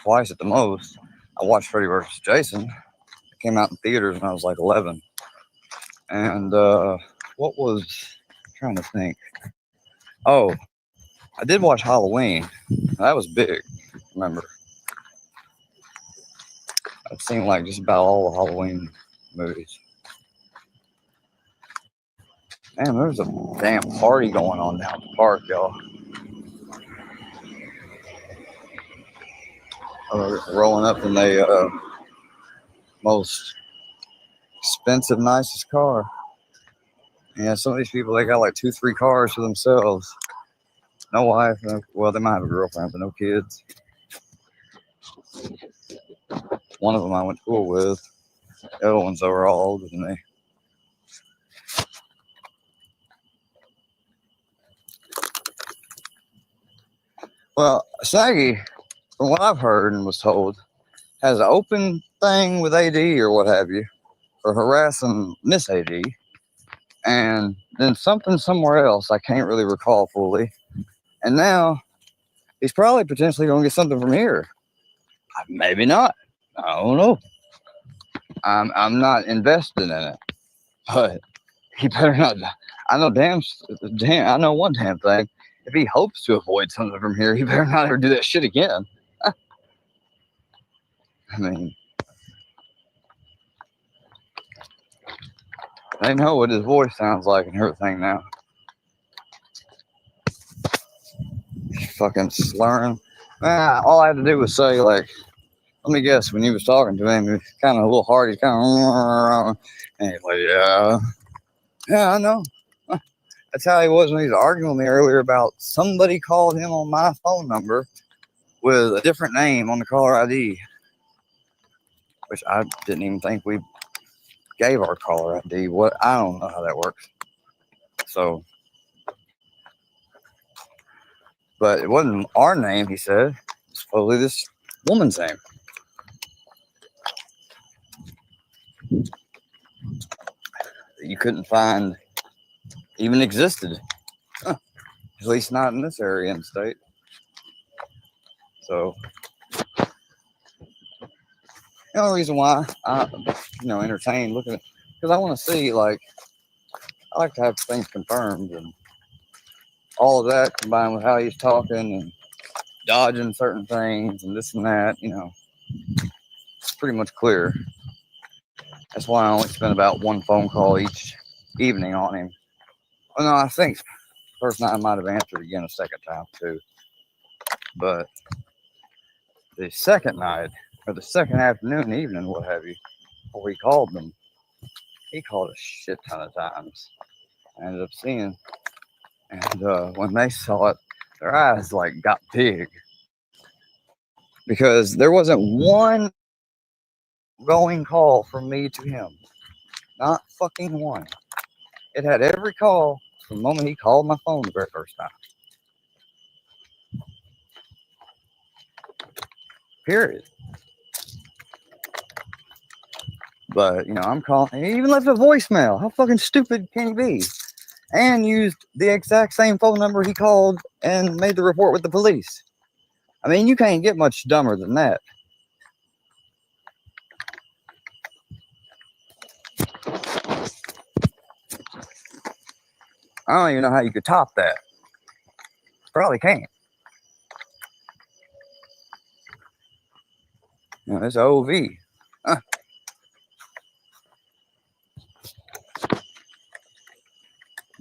twice at the most. I watched Freddy vs. Jason. It came out in theaters when I was like 11. And what was, I'm trying to think. Oh, I did watch Halloween. That was big, remember. I've seen like just about all the Halloween movies. Man, there's a damn party going on down at the park, y'all. Rolling up in the most expensive, nicest car. Yeah, some of these people, they got like 2-3 cars for themselves. No wife. Well, they might have a girlfriend, but no kids. One of them I went to school with. The other ones, they were all older than me. Well, Snaggy, from what I've heard and was told, has an open thing with AD or what have you for harassing Miss AD. And then something somewhere else I can't really recall fully. And now he's probably potentially going to get something from here. Maybe not. I don't know. I'm not invested in it, but he better not. I know I know one damn thing. If he hopes to avoid something from here, he better not ever do that shit again. I mean, they know what his voice sounds like and everything now. Fucking slurring. All I had to do was say, like, let me guess, when he was talking to him, he was kind of a little hard. He's kind of, and he's like, yeah, I know. That's how he was when he was arguing with me earlier about somebody called him on my phone number with a different name on the caller ID, which I didn't even think we gave our caller ID. I don't know how that works. So But it wasn't our name, he said. It was supposedly this woman's name. That you couldn't find even existed. Huh. At least not in this area in the state. So the only reason why I, entertain looking at, because I want to see, like, I like to have things confirmed, and all of that combined with how he's talking and dodging certain things and this and that, it's pretty much clear. That's why I only spend about one phone call each evening on him. Well, no, I think first night I might have answered again a second time too. But the second night, or the second afternoon, evening, what have you, before he called them, he called a shit ton of times. I ended up seeing, and when they saw it, their eyes like got big because there wasn't one going call from me to him, not fucking one. It had every call from the moment he called my phone the very first time. Period. But I'm calling. He even left a voicemail. How fucking stupid can he be? And used the exact same phone number he called and made the report with the police. I mean, you can't get much dumber than that. I don't even know how you could top that. Probably can't. It's OV. Huh.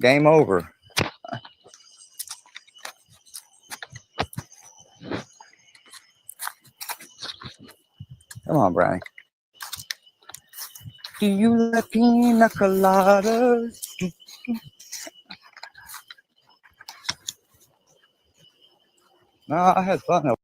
Game over. Come on, Brownie. Do you like pina coladas? No, I had fun.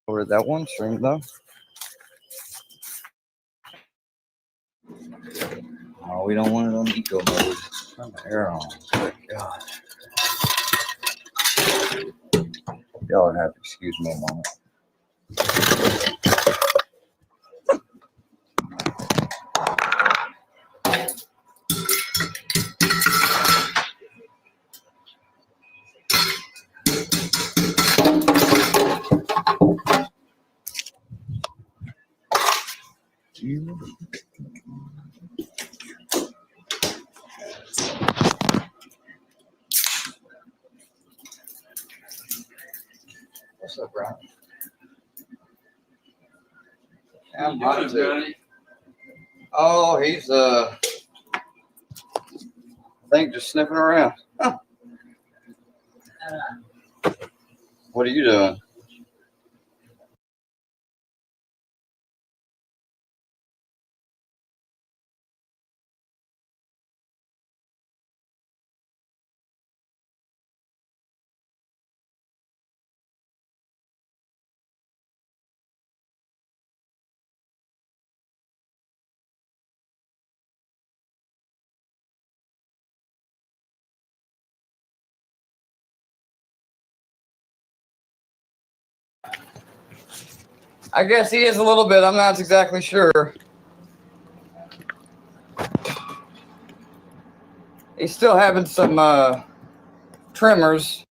Over that one stream though. Oh, we don't want it on eco mode. Turn the air on. Good God. Y'all would have to excuse me a moment. What's up, Brian? I'm hot too. Oh, he's I think just sniffing around. Huh. What are you doing? I guess he is a little bit. I'm not exactly sure. He's still having some tremors.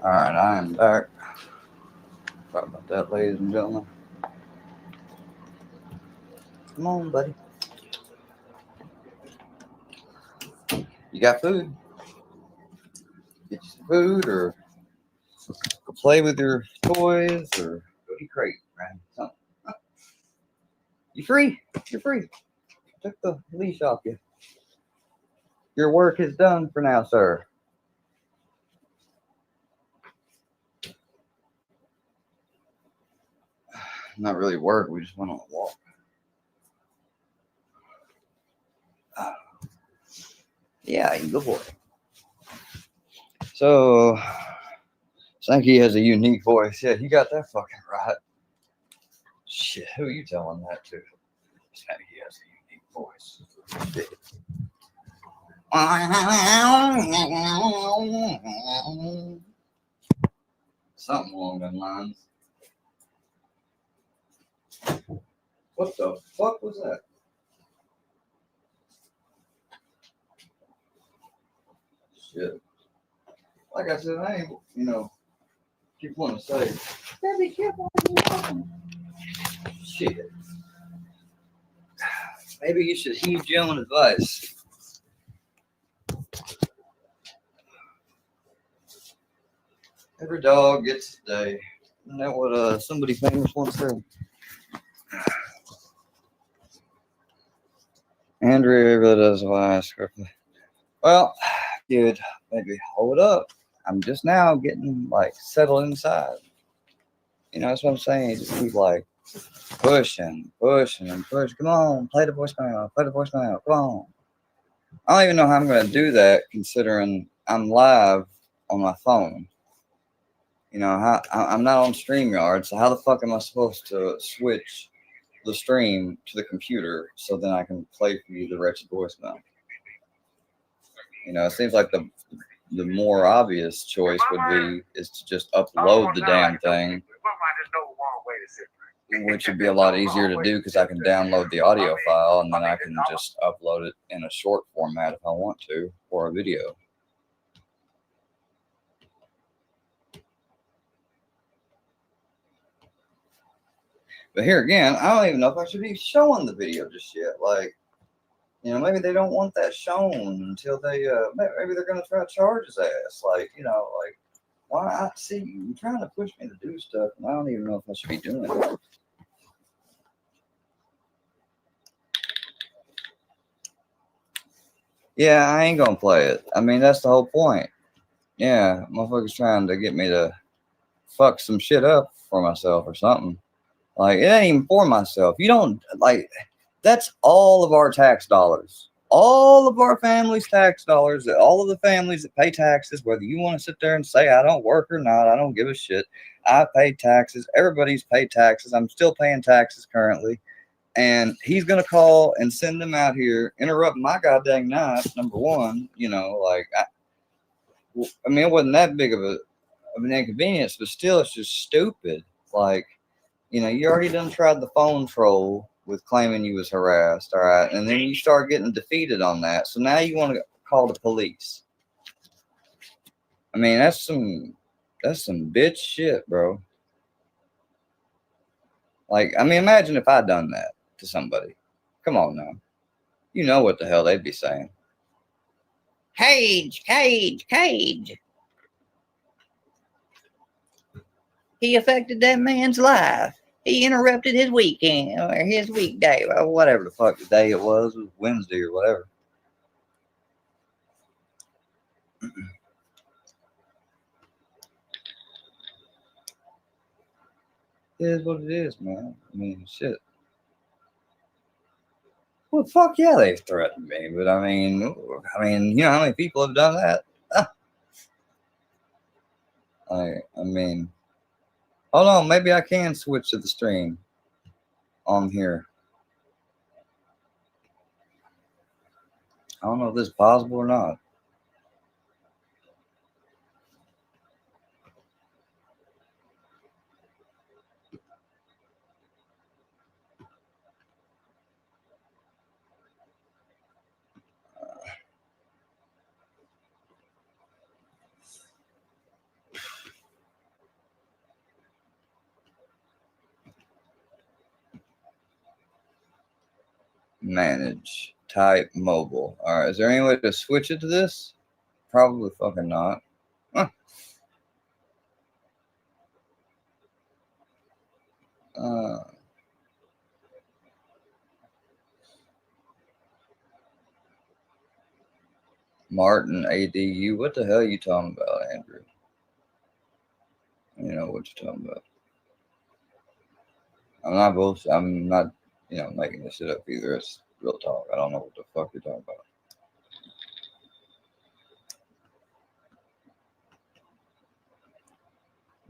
All right, I am back. Sorry about that, ladies and gentlemen. Come on, buddy. You got food? Get you some food, or go play with your toys, or go to your crate, right? Something. You free? You're free. I took the leash off you. Your work is done for now, sir. Not really work. We just went on a walk. Yeah, you go for it. So, Snaggy has a unique voice. Yeah, you got that fucking right. Shit, who are you telling that to? Snaggy has a unique voice. Shit. Something along those lines. What the fuck was that? Shit. Like I said, I ain't, keep wanting to say, "Yeah, be careful when you're walking." Shit. Maybe you should heed your own advice. Every dog gets a day. Isn't that what somebody famous once said? Andrea really does why I ask her. Well, dude, maybe hold up. I'm just now getting like settled inside. That's what I'm saying. Just keep like pushing, and push. Come on, play the voicemail. Come on. I don't even know how I'm going to do that considering I'm live on my phone. I'm not on StreamYard, so how the fuck am I supposed to switch the stream to the computer so then I can play for you the wretched voicemail? It seems like the more obvious choice is to just upload the damn thing, which would be a lot easier to do because I can download the audio file and then I can just upload it in a short format if I want to, or a video. But here again, I don't even know if I should be showing the video just yet. Like, maybe they don't want that shown until they, maybe they're going to try to charge his ass. Like, why? I see you trying to push me to do stuff, and I don't even know if I should be doing it. Yeah, I ain't going to play it. I mean, that's the whole point. Yeah, motherfucker's trying to get me to fuck some shit up for myself or something. Like, it ain't even for myself. You don't, like, that's all of our tax dollars. All of our family's tax dollars, all of the families that pay taxes, whether you want to sit there and say I don't work or not, I don't give a shit. I pay taxes. Everybody's paid taxes. I'm still paying taxes currently. And he's going to call and send them out here, interrupt my goddamn night, number one. I mean, it wasn't that big of an inconvenience, but still, it's just stupid. Like, you already done tried the phone troll with claiming you was harassed, all right? And then you start getting defeated on that. So now you want to call the police. I mean, that's some bitch shit, bro. Like, I mean, imagine if I'd done that to somebody. Come on now. You know what the hell they'd be saying. Cage. He affected that man's life. He interrupted his weekend or his weekday or whatever the fuck the day it was Wednesday or whatever. It is what it is, man. I mean, shit. Well, fuck yeah, they've threatened me, but I mean, you know how many people have done that? I mean, hold on, maybe I can switch to the stream on here. I don't know if this is possible or not. Manage. type mobile. All right. Is there any way to switch it to this? Probably fucking not. Huh. Martin ADU. What the hell are you talking about, Andrew? You know what you're talking about. I'm not bullshit. I'm not, making this shit up either. It's real talk. I don't know what the fuck you're talking about.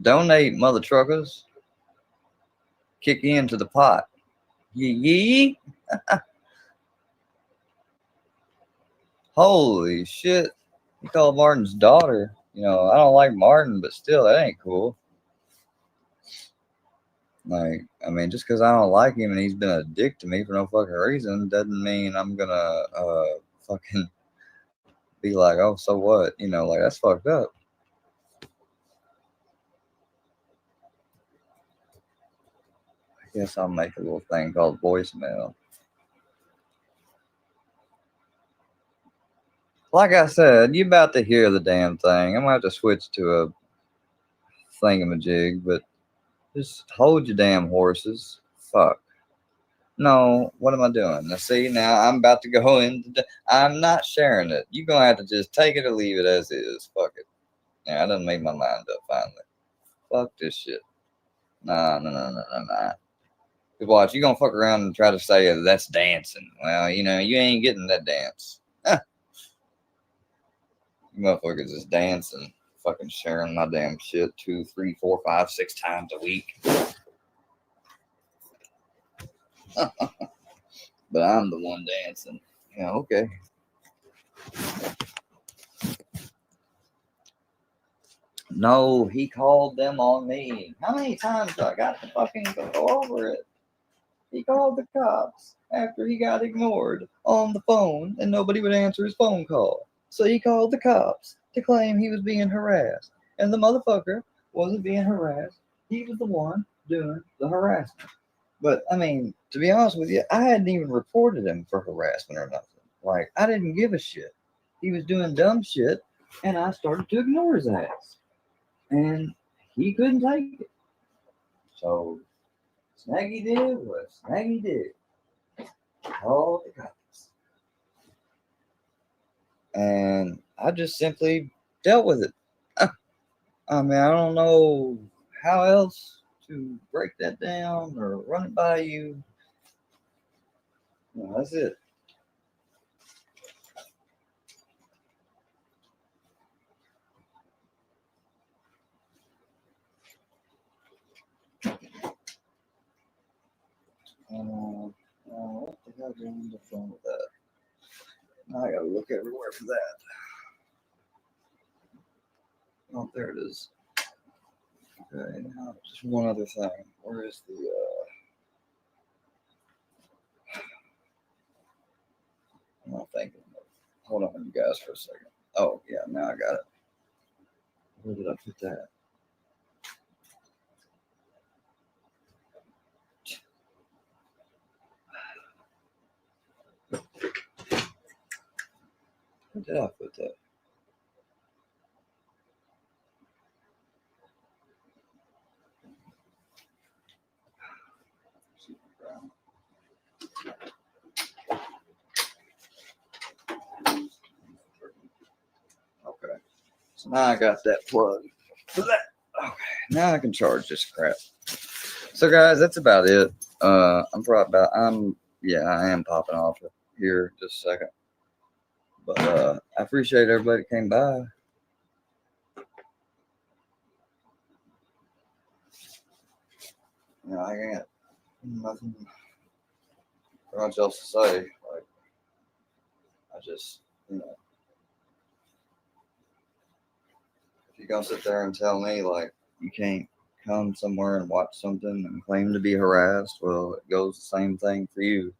Donate, mother truckers. Kick into the pot. Yee. Holy shit. He called Martin's daughter. I don't like Martin, but still, that ain't cool. Like, I mean, just because I don't like him and he's been a dick to me for no fucking reason doesn't mean I'm gonna fucking be like, oh, so what? Like, that's fucked up. I guess I'll make a little thing called voicemail. Like I said, you about to hear the damn thing. I'm gonna have to switch to a thingamajig, but just hold your damn horses. Fuck. No, what am I doing? Now, see, now I'm about to go into. I'm not sharing it. You're gonna have to just take it or leave it as is. Fuck it. Yeah, I done made my mind up finally. Fuck this shit. Nah. Watch, you gonna fuck around and try to say that's dancing. Well, you ain't getting that dance. You motherfuckers just dancing, fucking sharing my damn shit 2, 3, 4, 5, 6 times a week. But I'm the one dancing. Yeah, okay. No, he called them on me. How many times do I got to fucking go over it? He called the cops after he got ignored on the phone and nobody would answer his phone call. So he called the cops to claim he was being harassed. And the motherfucker wasn't being harassed. He was the one doing the harassment. But, I mean, to be honest with you, I hadn't even reported him for harassment or nothing. Like, I didn't give a shit. He was doing dumb shit, and I started to ignore his ass. And he couldn't take it. So, Snaggy did what Snaggy did. Called the cops. And I just simply dealt with it. I mean, I don't know how else to break that down or run it by you. No, that's it. What the hell did I end up doing with that? Now I gotta look everywhere for that. Oh, there it is. Okay, now just one other thing. Where is the I'm not thinking. Hold on, you guys, for a second. Oh yeah, now I got it. Where did I put that? Where did I put that? Okay. So now I got that plug for that. Okay. Now I can charge this crap. So guys, that's about it. I am popping off here just a second. But I appreciate everybody that came by. I can't nothing much else to say. Like, I just, if you're gonna sit there and tell me like you can't come somewhere and watch something and claim to be harassed, well, it goes the same thing for you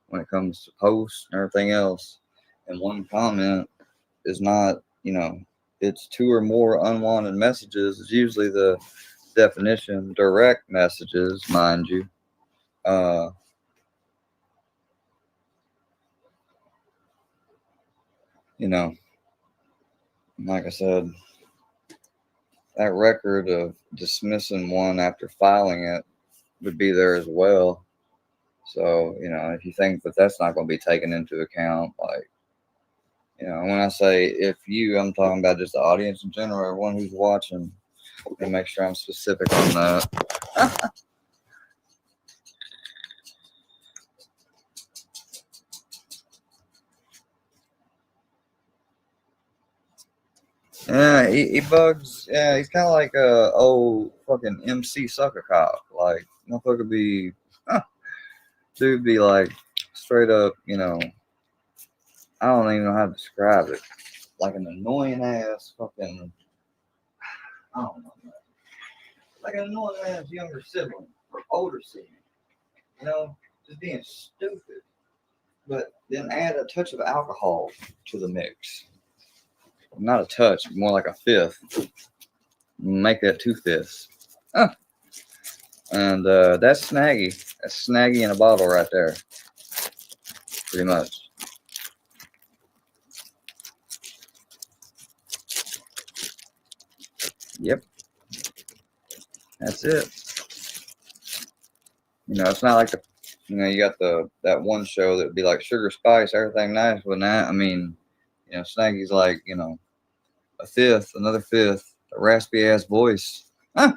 when it comes to posts and everything else. And one comment is not, it's 2 or more unwanted messages is usually the definition. Direct messages, mind you. you know, like I said, that record of dismissing one after filing it would be there as well. So, if you think that that's not going to be taken into account, like, when I say if you, I'm talking about just the audience in general, everyone who's watching, and make sure I'm specific on that. Yeah, he bugs. Yeah, he's kind of like a old fucking MC sucker cop. Like, motherfucker dude be like straight up, I don't even know how to describe it. Like an annoying ass fucking, I don't know, man. Like an annoying ass younger sibling or older sibling, just being stupid. But then add a touch of alcohol to the mix. Not a touch, more like a fifth. Make that 2/5. And that's Snaggy. That's Snaggy in a bottle right there. Pretty much. Yep. That's it. It's not like you got that one show that would be like Sugar Spice, everything nice with that. I mean, Snaggy's like, a fifth, another fifth, a raspy ass voice. Huh.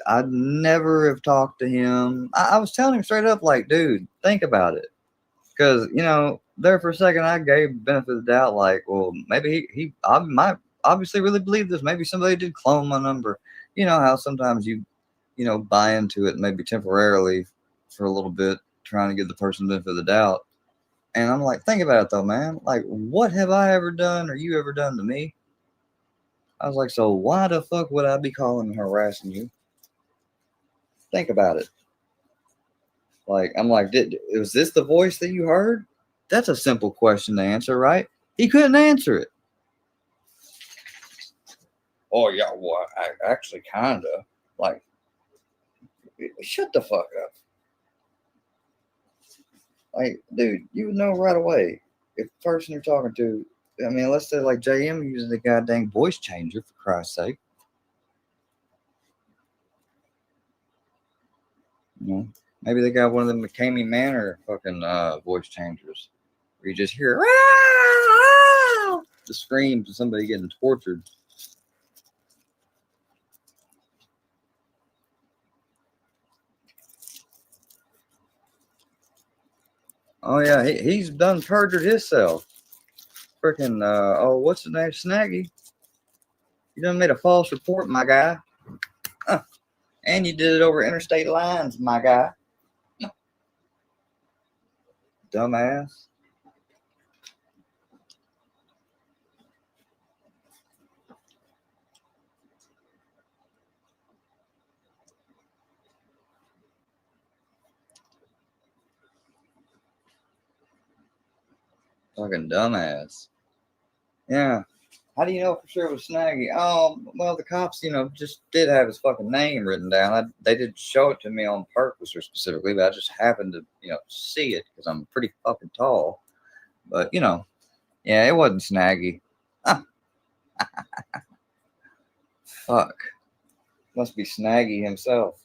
I'd never have talked to him. I was telling him straight up, like, dude, think about it. Because, there for a second, I gave benefit of the doubt, like, well, maybe I might obviously really believe this. Maybe somebody did clone my number. You know how sometimes you buy into it maybe temporarily for a little bit, trying to give the person the benefit of the doubt. And I'm like, think about it though, man. Like, what have I ever done or you ever done to me? I was like, so why the fuck would I be calling and harassing you? Think about it. Like, I'm like, was this the voice that you heard? That's a simple question to answer, right? He couldn't answer it. Oh, yeah, well, I actually kind of. Like, shut the fuck up. Like, dude, you would know right away if the person you're talking to, I mean, let's say like JM uses the goddamn voice changer, for Christ's sake. Maybe they got one of them McCamey Manor fucking voice changers where you just hear the screams of somebody getting tortured. Oh yeah, he's done perjured himself. Freaking what's the name? Snaggy. You done made a false report, my guy. And you did it over interstate lines, my guy. Dumbass. Fucking dumbass. Yeah. How do you know for sure it was Snaggy? Oh, well, the cops, just did have his fucking name written down. They did show it to me on purpose or specifically, but I just happened to, see it because I'm pretty fucking tall. But, yeah, it wasn't Snaggy. Fuck. Must be Snaggy himself.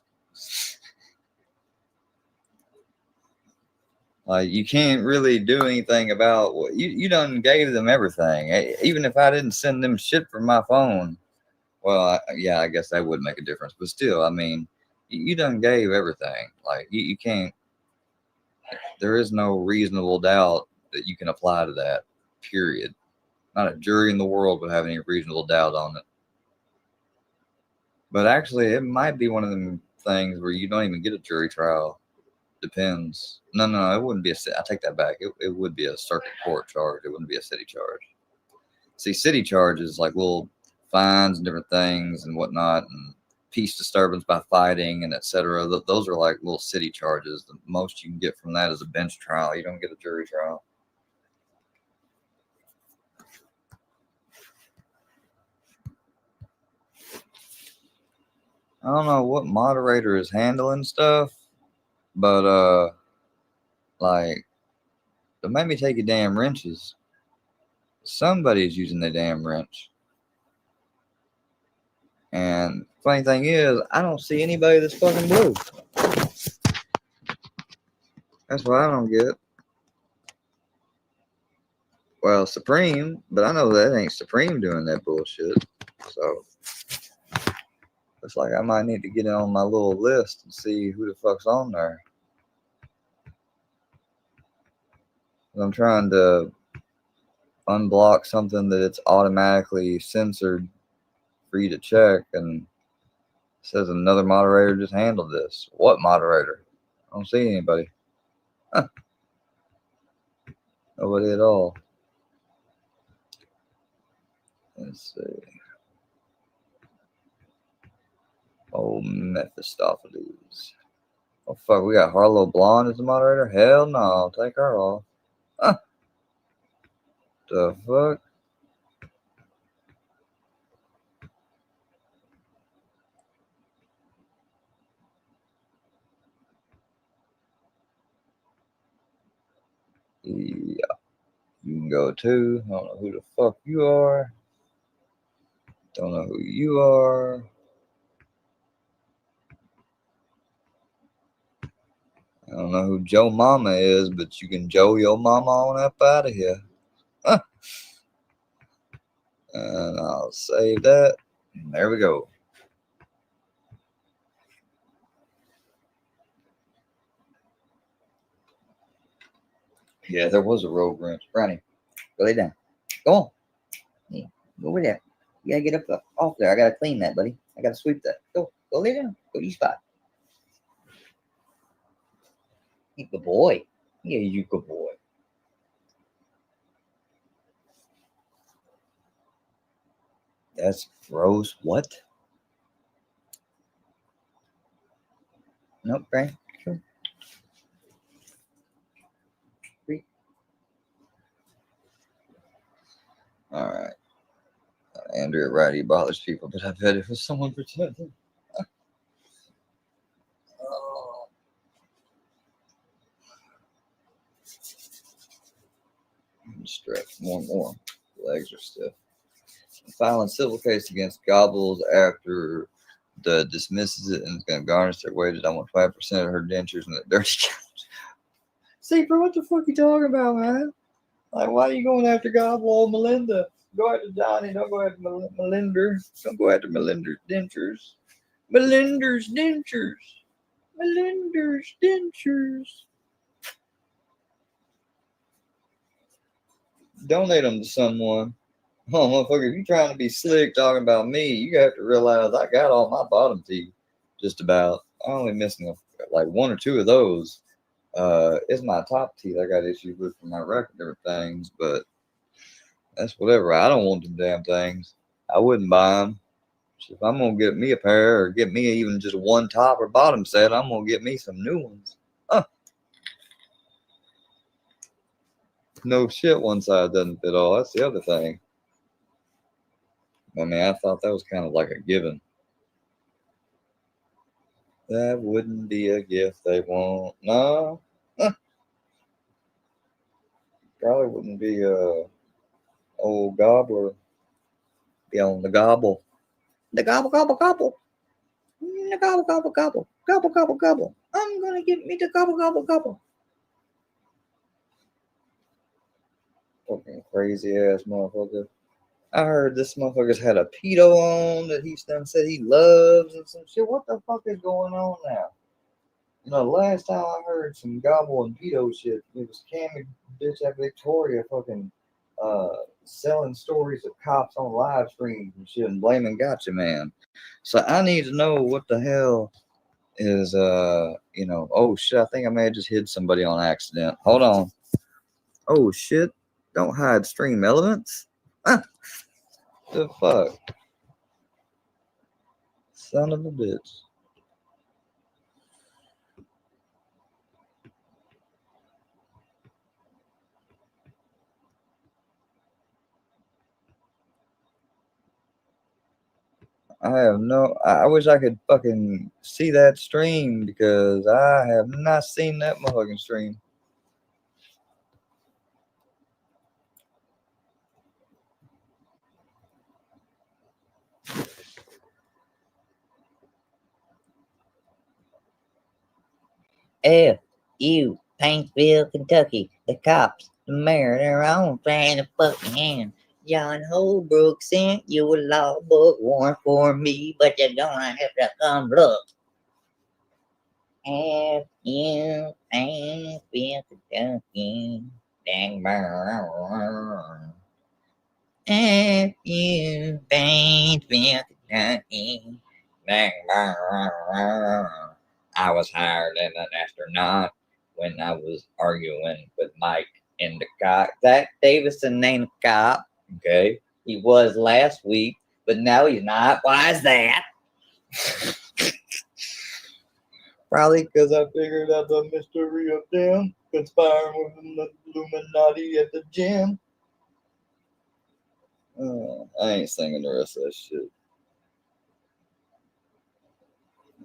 Like, you can't really do anything about what you done gave them everything. Even if I didn't send them shit from my phone, well, yeah, I guess that would make a difference. But still, I mean, you done gave everything. Like, you can't, there is no reasonable doubt that you can apply to that, period. Not a jury in the world would have any reasonable doubt on it. But actually, it might be one of them things where you don't even get a jury trial. Depends. No, it wouldn't be I take that back. It would be a circuit court charge. It wouldn't be a city charge. See, city charges like little fines and different things and whatnot, and peace disturbance by fighting and etc. Those are like little city charges. The most you can get from that is a bench trial. You don't get a jury trial. I don't know what moderator is handling stuff, but Like, don't make me take your damn wrenches. Somebody's using their damn wrench. And funny thing is, I don't see anybody that's fucking blue. That's what I don't get. Well, Supreme, but I know that ain't Supreme doing that bullshit. So, looks like I might need to get it on my little list and see who the fuck's on there. I'm trying to unblock something that it's automatically censored for you to check, and it says another moderator just handled this. What moderator? I don't see anybody. Huh. Nobody at all. Let's see. Oh, Mephistopheles. Oh, fuck, we got Harlow Blonde as the moderator? Hell no, I'll take her off. Huh. The fuck? Yeah, you can go too. I don't know who the fuck you are. Don't know who you are. I don't know who Joe Mama is, but you can Joe your mama on up out of here. Huh. And I'll save that. And there we go. Yeah, there was a rogue wrench. Brownie, go lay down. Go on. Yeah, go over there. You gotta get up off there. I gotta clean that, buddy. I gotta sweep that. Go lay down. Go to your spot. You good boy. Yeah, you good boy. That's gross. What? Nope, Brownie. Sure. All right. Andrea Wright bothers people, but I bet if it was someone pretending. Oh. I'm stretched more and more. Legs are stiff. Filing civil case against Gobbles after the dismisses it and is going to garnish their wages. I want 5% of her dentures and the dirty couch. See, bro, what the fuck you talking about, man? Like, why are you going after Gobble or Melinda? Go after Johnny. Don't go after Melinda. Don't go after Melinda's dentures. Melinda's dentures. Melinda's dentures. Donate them to someone. Oh, motherfucker, if you're trying to be slick talking about me, you have to realize I got all my bottom teeth just about. I'm only missing like one or two of those. It's my top teeth I got issues with for my record and things, but that's whatever. I don't want them damn things. I wouldn't buy them. So if I'm going to get me a pair or get me even just one top or bottom set, I'm going to get me some new ones. Huh. No shit, one side doesn't fit all. That's the other thing. I mean, I thought that was kind of like a given. That wouldn't be a gift they want. No. Huh. Probably wouldn't be a old gobbler. Be on the gobble. The gobble, gobble, gobble. The gobble, gobble, gobble. Gobble, gobble, gobble. I'm going to get me the gobble, gobble, gobble. Fucking crazy ass motherfucker. I heard this motherfucker's had a pedo on that he done said he loves and some shit. What the fuck is going on now? You know, last time I heard some gobble and pedo shit, it was Cammy bitch at Victoria fucking selling stories of cops on live streams and shit and blaming Gotcha Man. So I need to know what the hell is oh shit, I think I may have just hit somebody on accident. Hold on. Oh shit. Don't hide stream elements. Ah, the fuck? Son of a bitch. I wish I could fucking see that stream because I have not seen that motherfucking stream. F.U. Paintsville, Kentucky. The cops, the mayor, they're on trying to fucking hand. John Holbrook sent you a law book warrant for me, but you're gonna have to come look. F.U. Paintsville, Kentucky. Dang burn. F.U. Paintsville, Kentucky. Dang burn. I was hired as an astronaut when I was arguing with Mike in the cop. Zach Davison ain't a cop. Okay. He was last week, but now he's not. Why is that? Probably because I figured out the mystery of them conspiring with the Illuminati at the gym. I ain't singing the rest of that shit.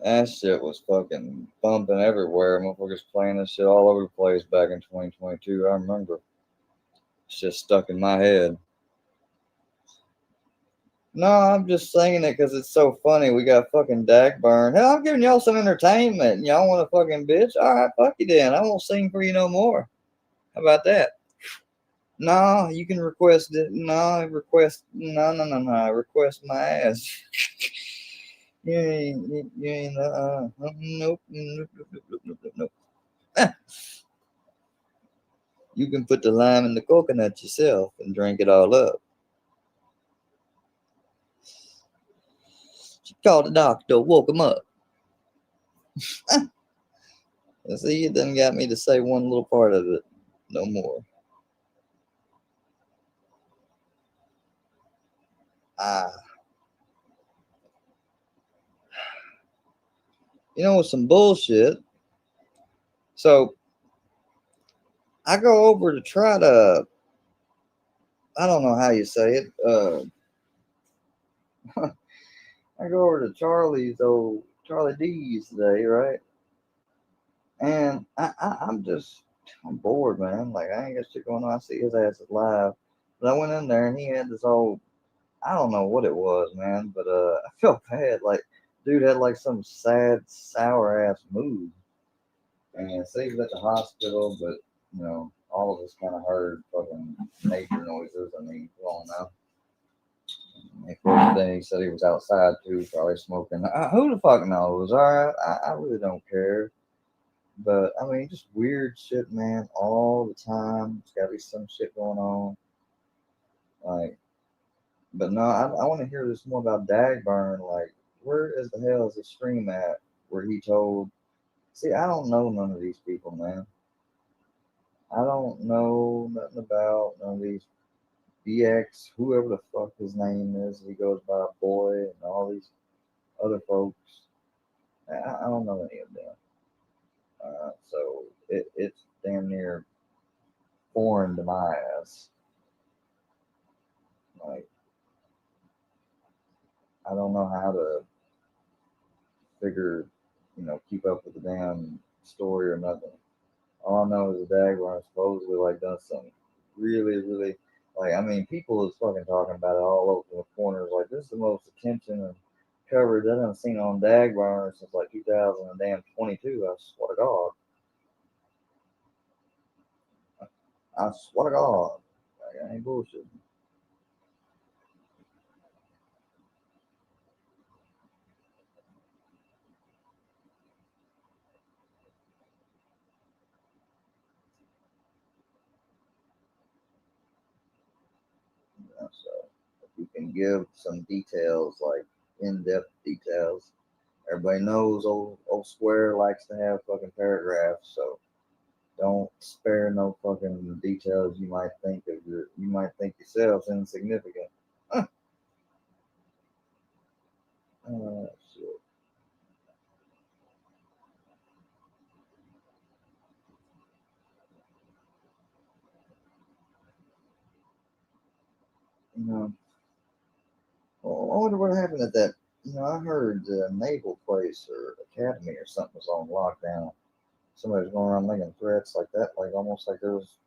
That shit was fucking bumping everywhere. Motherfuckers playing this shit all over the place back in 2022. I remember. It's just stuck in my head. No, I'm just singing it because it's so funny. We got fucking Dagburn. Hell, I'm giving y'all some entertainment. Y'all want a fucking bitch? All right, fuck you then. I won't sing for you no more. How about that? No, you can request it. No, request. No. Request my ass. You ain't, nope. You can put the lime in the coconut yourself and drink it all up. She called the doctor, woke him up. See, it done got me to say one little part of it. No more. You know what's some bullshit? So I go over to try to, I don't know how you say it. I go over to Charlie D's today, right? And I'm bored, man. Like, I ain't got shit going on. I see his ass is live. But I went in there and he had this old, I don't know what it was, man. But I felt bad. Like, dude had like some sad, sour ass mood. And so he was at the hospital, but, you know, all of us kind of heard fucking nature noises. I mean, you all know. Of course, then he said he was outside too, probably smoking. Who the fuck knows? All right, I really don't care. But I mean, just weird shit, man, all the time. There's gotta be some shit going on. Like, but no, I want to hear this more about Dagburn. Like, where is the hell is the stream at where he told? See, I don't know none of these people, man. I don't know nothing about none of these BX, whoever the fuck his name is. He goes by Boy and all these other folks. I don't know any of them. So it's damn near foreign to my ass. Like, I don't know how to keep up with the damn story or nothing. All I know is the Dagger supposedly like done something really, really, like, I mean, people is fucking talking about it all over the corners. Like, this is the most attention and coverage I haven't seen on Dagburn since like 2022. I swear to God. I swear to God. Like, I ain't bullshit. So if you can give some details, like in-depth details, everybody knows old Square likes to have fucking paragraphs, so don't spare no fucking details you might think yourselves insignificant. Shit. You know, well, I wonder what happened at that. I heard the naval place or academy or something was on lockdown. Somebody was going around making threats like that, like almost like there was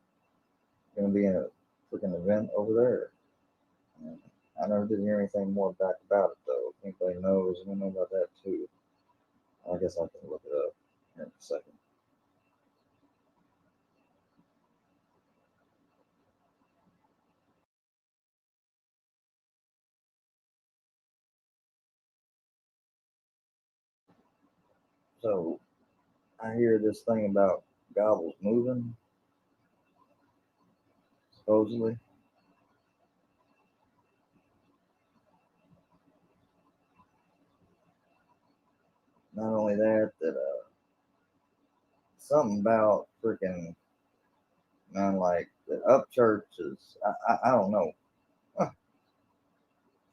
going to be a freaking event over there. And I never did hear anything more back about it though. If anybody knows, I know about that too. I guess I can look it up here in a second. So I hear this thing about gobbles moving, supposedly. Not only that, something about freaking man, like the up churches. I don't know. Huh,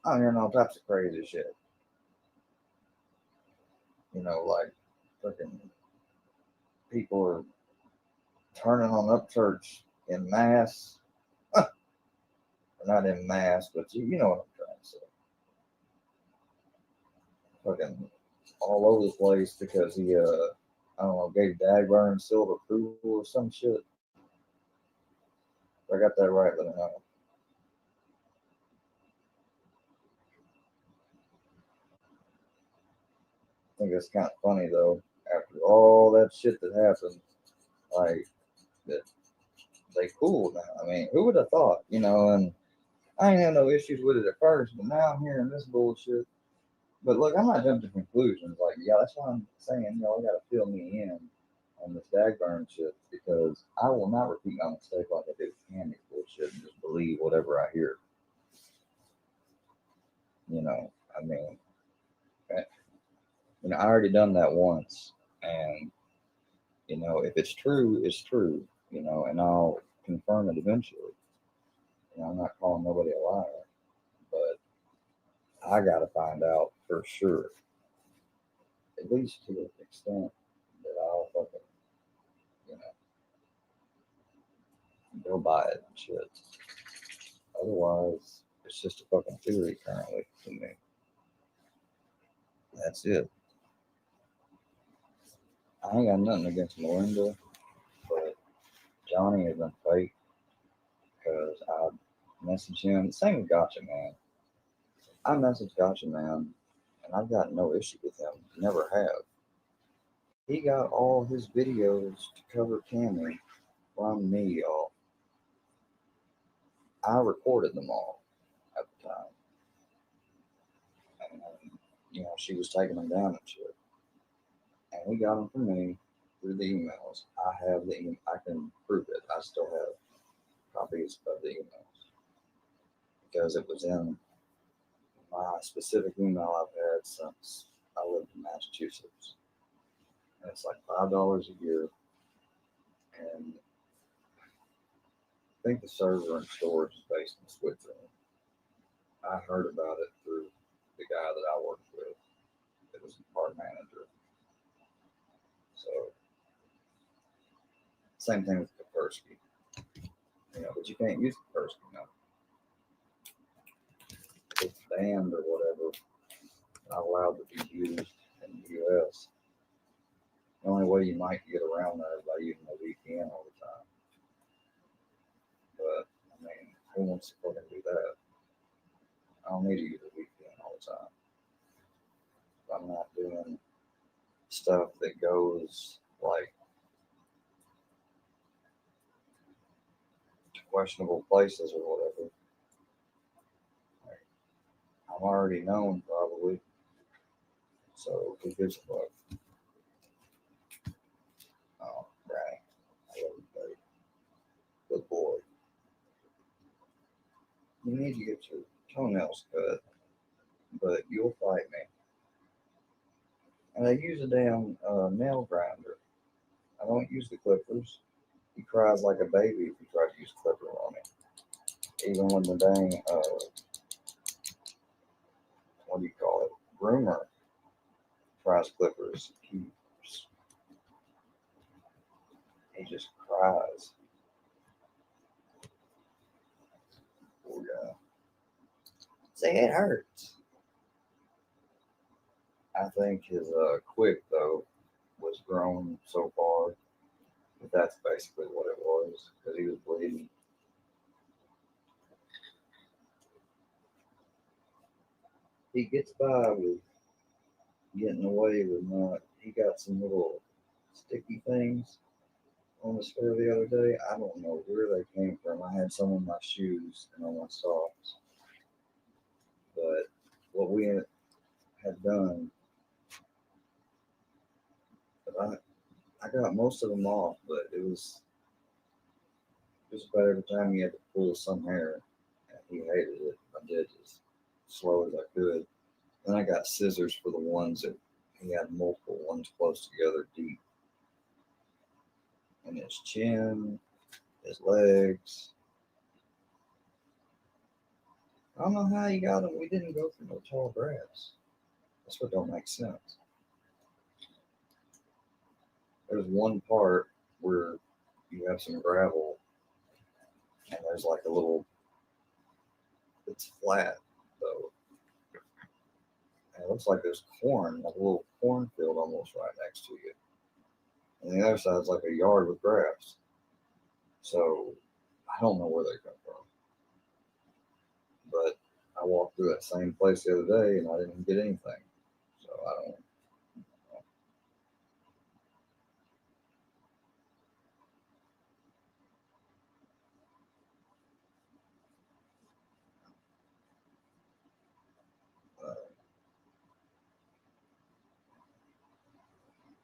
I'm hearing all types of crazy shit. Like freaking people are turning on up church in mass. Or not in mass, but you know what I'm trying to say. Fucking all over the place because he I don't know, gave Dagburn seal of approval or some shit. If I got that right, let me know. I think it's kind of funny though. After all that shit that happened, like that they cool now. I mean, who would have thought? And I ain't had no issues with it at first, but now I'm hearing this bullshit. But look, I'm not jumping to conclusions. Like, yeah, that's why I'm saying, y'all gotta fill me in on this Dagburn shit because I will not repeat my mistake like I did with Candy bullshit and just believe whatever I hear. I mean, eh, I already done that once, and if it's true, it's true. And I'll confirm it eventually. I'm not calling nobody a liar, but I gotta find out for sure, at least to the extent that I'll fucking, you know, go buy it and shit. Otherwise, it's just a fucking theory currently to me. That's it. I ain't got nothing against Melinda, but Johnny has been fake because I messaged him. Same with Gotcha Man. I messaged Gotcha Man, and I've got no issue with him. Never have. He got all his videos to cover Cammy from me, y'all. I recorded them all at the time. And, she was taking them down and shit. And he got them from me through the emails. I have I can prove it. I still have copies of the emails because it was in my specific email I've had since I lived in Massachusetts. And it's like $5 a year. And I think the server and storage is based in Switzerland. I heard about it through the guy that I worked with. It was a part manager. So, same thing with Kaspersky. But you can't use Kaspersky now. It's banned or whatever. Not allowed to be used in the US. The only way you might get around that is by using a VPN all the time. But, I mean, who wants to fucking do that? I don't need to use a VPN all the time. I'm not doing stuff that goes like to questionable places or whatever. Like, I'm already known probably. So who gives a fuck? Oh, Granny. I love you, buddy. Good boy. You need to get your toenails cut, but you'll fight me. And I use a damn nail grinder. I don't use the clippers. He cries like a baby if you try to use clipper on him. Even when the dang, what do you call it, groomer tries clippers, he just cries. Poor guy. Say it hurts. I think his quick though was grown so far, but that's basically what it was because he was bleeding. He gets by with getting away with not. He got some little sticky things on his fur the other day. I don't know where they came from. I had some on my shoes and on my socks. But what we had done, I got most of them off, but it was just about every time you had to pull some hair. And he hated it. I did as slow as I could. Then I got scissors for the ones that he had multiple ones close together deep. And his chin, his legs. I don't know how he got them. We didn't go through no tall grass. That's what don't make sense. There's one part where you have some gravel and there's like a little, it's flat though. And it looks like there's corn, like a little cornfield almost right next to you. And the other side's like a yard with grass. So I don't know where they come from. But I walked through that same place the other day and I didn't get anything. So I don't.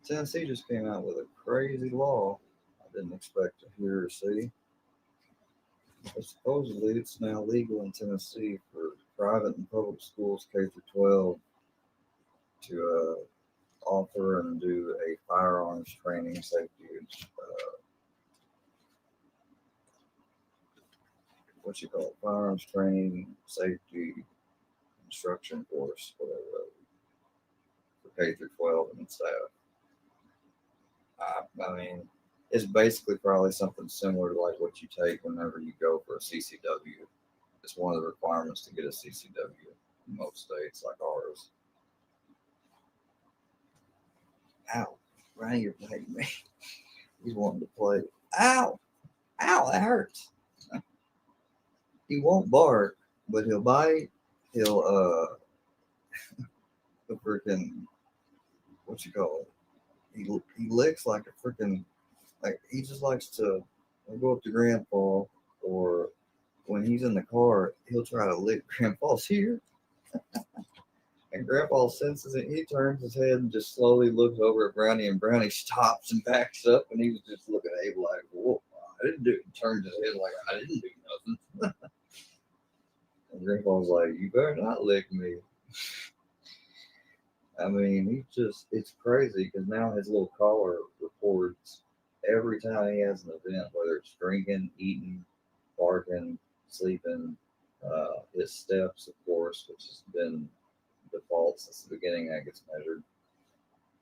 Tennessee just came out with a crazy law I didn't expect to hear or see. But supposedly, it's now legal in Tennessee for private and public schools K through 12 to offer and do a firearms training, safety, firearms training, safety, instruction course, whatever, for K through 12 and staff. I mean, it's basically probably something similar to like what you take whenever you go for a CCW. It's one of the requirements to get a CCW in most states like ours. Ow, Ryan, you're biting me. He's wanting to play. Ow, ow, that hurts. He won't bark, but he'll bite. He'll the freaking, what you call it? He licks like a freaking, like he just likes to go up to Grandpa, or when he's in the car, he'll try to lick Grandpa's ear. And Grandpa senses it. He turns his head and just slowly looks over at Brownie, and Brownie stops and backs up, and he was just looking at Abel like, "Whoa, I didn't do it." He turns his head like, "I didn't do nothing." And Grandpa's like, "You better not lick me." I mean, it's crazy because now his little collar records every time he has an event, whether it's drinking, eating, barking, sleeping, his steps, of course, which has been default since the beginning, that gets measured.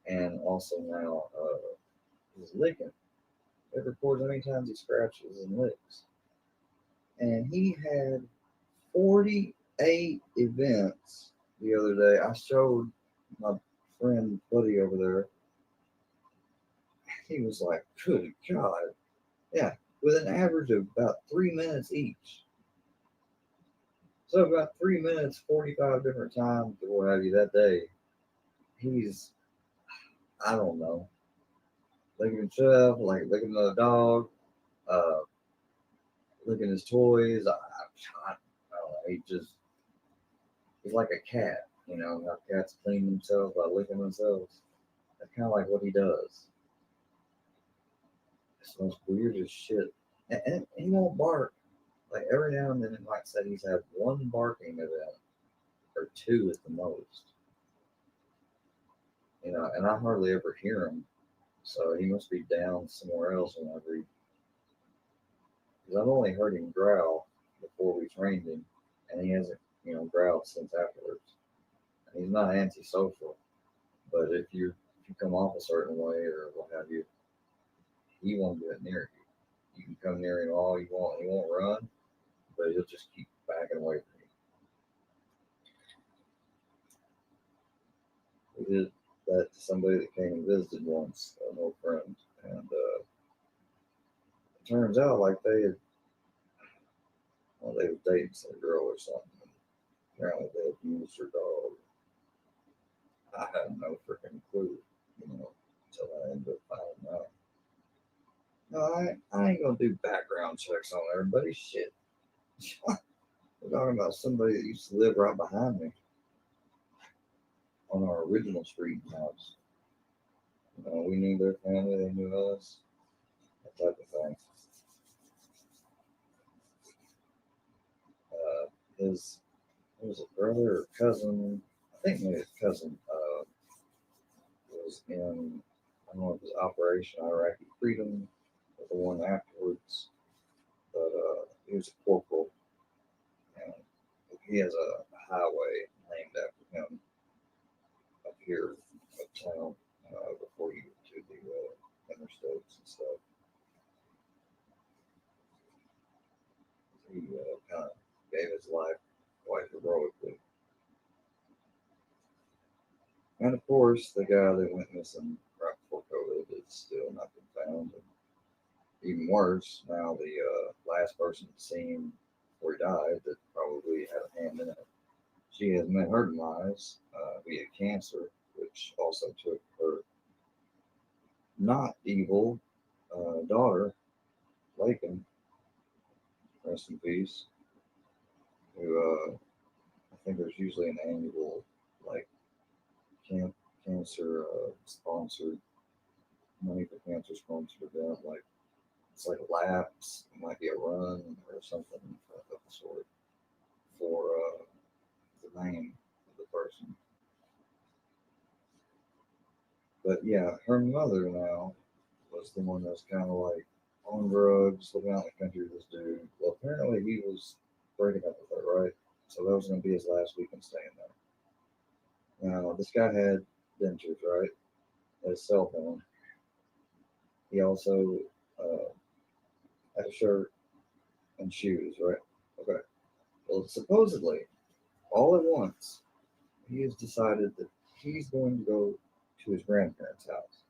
And also now his licking. It records how many times he scratches and licks. And he had 48 events the other day. I showed my friend Buddy over there. He was like, "Good God." Yeah, with an average of about 3 minutes each. So about 3 minutes, 45 different times or what have you that day. He's, I don't know, licking himself, like licking another dog, uh, licking his toys. I don't know. He's like a cat, you know, how cats clean themselves by licking themselves. That's kind of like what he does. It's the most weirdest shit. And he won't bark. Like every now and then it might say he's had one barking event or two at the most. You know, and I hardly ever hear him. So he must be down somewhere else whenever he. Because I've only heard him growl before we trained him, and he hasn't, growled since afterwards. And he's not antisocial, but if you come off a certain way or what have you, he won't get near you. You can come near him all you want. He won't run, but he'll just keep backing away from you. We did that to somebody that came and visited once, an old friend, and it turns out like they was dating some girl or something. Apparently they abused her dog. I had no freaking clue, until I ended up finding out. No, I ain't gonna do background checks on everybody. Shit. We're talking about somebody that used to live right behind me on our original street house. We knew their family, they knew us, that type of thing. His was a brother or cousin, I think maybe his cousin, was in, I don't know if it was Operation Iraqi Freedom or the one afterwards, but he was a corporal, and he has a highway named after him up here uptown before you get to the interstates and stuff. He kind of gave his life quite heroically. And of course, the guy that went missing right before COVID is still not been found. And even worse, now the last person seen before he died that probably had a hand in it, she has met her demise via cancer, which also took her not evil daughter, Lakin, rest in peace, who I think there's usually an annual like cancer sponsored money for cancer sponsored event, like it's like a laps, it might be a run or something of the sort for the name of the person. But yeah, her mother now was the one that's kind of like on drugs, living out in the country with this dude. Well, apparently he was breaking up with her, right? So that was going to be his last weekend staying there. Now, this guy had dentures, right? Had a cell phone. He also had a shirt and shoes, right? Okay. Well, supposedly, all at once, he has decided that he's going to go to his grandparents' house,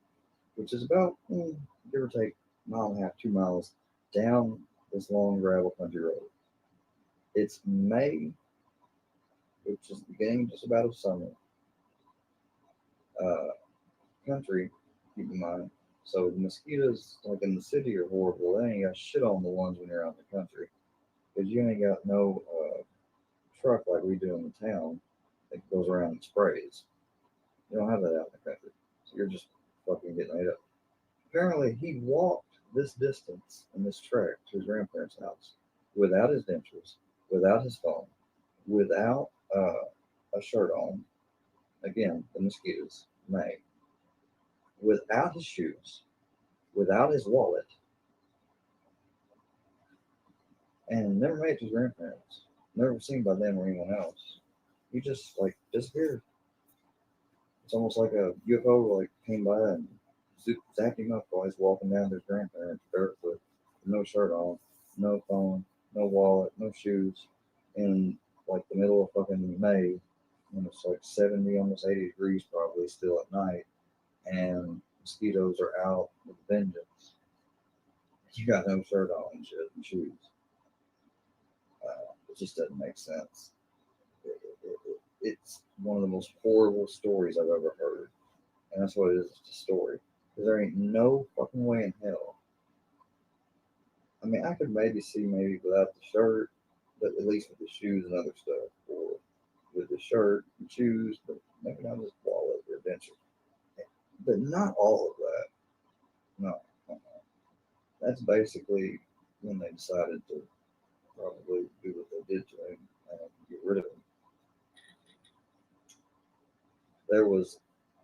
which is about, give or take, mile and a half, 2 miles down this long gravel country road. It's May, which is the beginning just about of summer. Country, keep in mind. So the mosquitoes, like in the city, are horrible. They ain't got shit on the ones when you're out in the country, because you ain't got no truck like we do in the town that goes around and sprays. You don't have that out in the country, so you're just fucking getting ate up. Apparently, he walked this distance in this trek to his grandparents' house without his dentures, without his phone, without a shirt on. Again, the mosquitoes, May. Without his shoes, without his wallet, and never made it to his grandparents. Never seen by them or anyone else. He just like disappeared. It's almost like a UFO like came by and zapped him up while he's walking down to his grandparents barefoot, with no shirt on, no phone, no wallet, no shoes, in like the middle of fucking May, when it's like 70, almost 80 degrees probably still at night, and mosquitoes are out with vengeance. You got no shirt on and shit and shoes. It just doesn't make sense. It's one of the most horrible stories I've ever heard. And that's what it is, it's a story. Because there ain't no fucking way in hell. I mean, I could maybe see maybe without the shirt, but at least with the shoes and other stuff. Or with the shirt and shoes, but maybe not his wallet or adventure. But not all of that. No. That's basically when they decided to probably do what they did to him and get rid of him. There was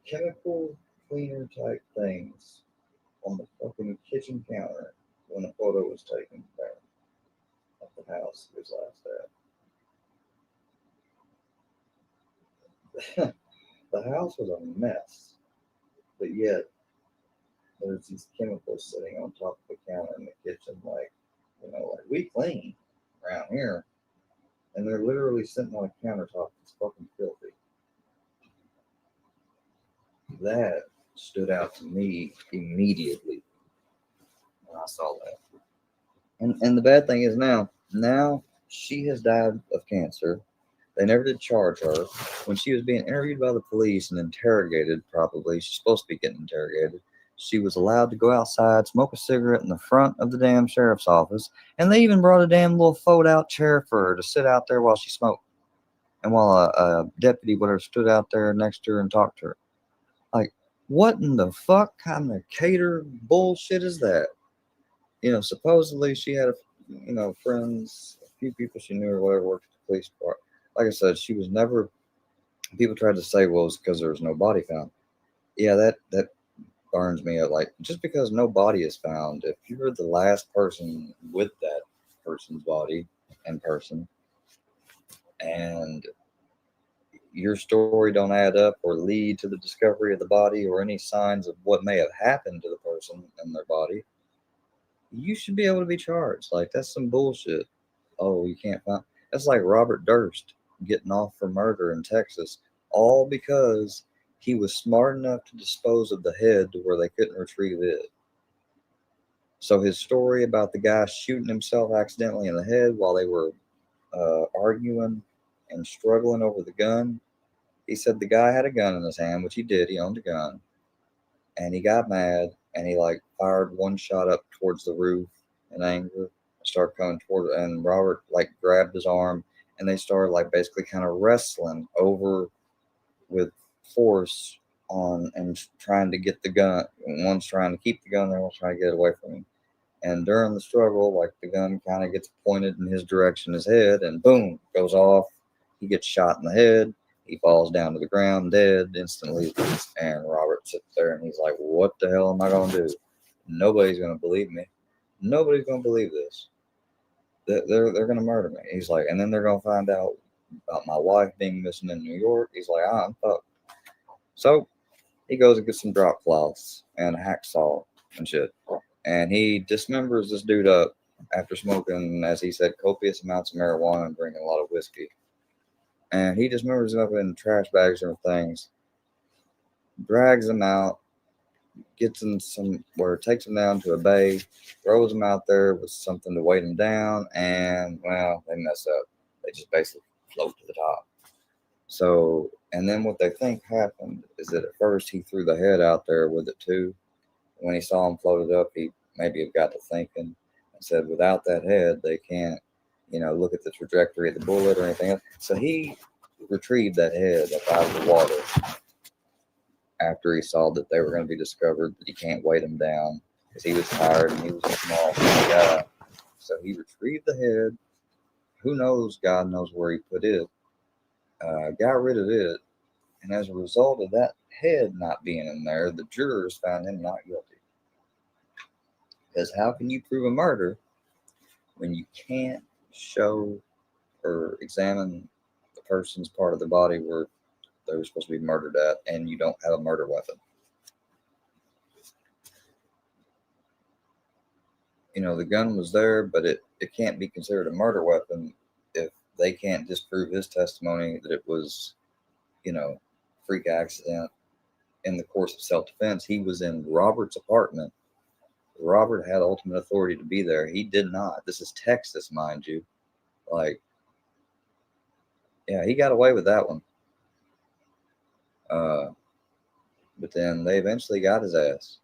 chemical cleaner type things on the fucking kitchen counter when a photo was taken there of the house he was last at. The house was a mess, but yet there's these chemicals sitting on top of the counter in the kitchen, like, like we clean around here, and they're literally sitting on a countertop that's fucking filthy. That stood out to me immediately when I saw that. And the bad thing is now she has died of cancer. They never did charge her. When she was being interviewed by the police and interrogated, probably, she's supposed to be getting interrogated, she was allowed to go outside, smoke a cigarette in the front of the damn sheriff's office, and they even brought a damn little fold-out chair for her to sit out there while she smoked. And while a deputy would have stood out there next to her and talked to her. Like, What in the fuck kind of cater bullshit is that? Supposedly she had friends, a few people she knew or whatever worked at the police department. Like I said, she was never. People tried to say, well, it's because there was no body found. Yeah, that burns me up. Like, just because no body is found, if you're the last person with that person's body in person, and your story don't add up or lead to the discovery of the body or any signs of what may have happened to the person and their body, you should be able to be charged. Like, that's some bullshit. Oh, you can't find. That's like Robert Durst getting off for murder in Texas, all because he was smart enough to dispose of the head to where they couldn't retrieve it. So his story about the guy shooting himself accidentally in the head while they were arguing and struggling over the gun. He said the guy had a gun in his hand, which he did. He owned a gun, and he got mad and he like fired one shot up towards the roof in anger. Started coming toward it, and Robert like grabbed his arm, and they started like basically kind of wrestling over with force on and trying to get the gun. One's trying to keep the gun, the other one's trying to get it away from him. And during the struggle, like the gun kind of gets pointed in his direction, his head, and boom, goes off. He gets shot in the head. He falls down to the ground dead instantly. And Robert sits there and he's like, what the hell am I going to do? Nobody's going to believe me. Nobody's going to believe this. They're going to murder me. He's like, and then they're going to find out about my wife being missing in New York. He's like, I'm fucked. So he goes and gets some drop cloths and a hacksaw and shit. And he dismembers this dude up after smoking, as he said, copious amounts of marijuana and drinking a lot of whiskey. And he dismembers him up in trash bags and things, drags him out, gets him somewhere, takes him down to a bay, throws him out there with something to weight him down, and, well, they mess up. They just basically float to the top. So, and then what they think happened is that at first he threw the head out there with it too. When he saw him floated up, he maybe have got to thinking and said, without that head, they can't, look at the trajectory of the bullet or anything else. So he retrieved that head up out of the water after he saw that they were going to be discovered, that he can't weight them down because he was tired and he was a small guy. So he retrieved the head. Who knows? God knows where he put it. Got rid of it. And as a result of that head not being in there, the jurors found him not guilty. Because how can you prove a murder when you can't show or examine the person's part of the body where they were supposed to be murdered at, and you don't have a murder weapon? The gun was there, but it can't be considered a murder weapon if they can't disprove his testimony that it was, freak accident in the course of self-defense. He was in Robert's apartment. Robert had ultimate authority to be there. He did not. This is Texas, mind you. Like, yeah, he got away with that one. But then they eventually got his ass.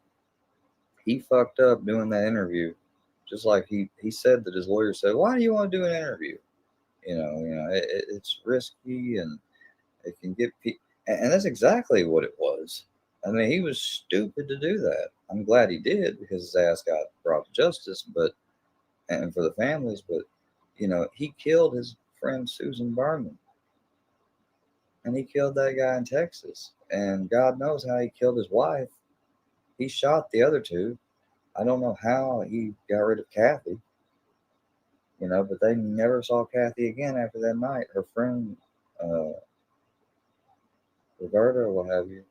He fucked up doing that interview. Just like he said that his lawyer said, why do you want to do an interview? It's risky and it can get people. And that's exactly what it was. I mean, he was stupid to do that. I'm glad he did because his ass got brought to justice, and for the families, but he killed his friend Susan Berman. And he killed that guy in Texas. And God knows how he killed his wife. He shot the other two. I don't know how he got rid of Kathy. But they never saw Kathy again after that night. Her friend, Roberta, or what have you.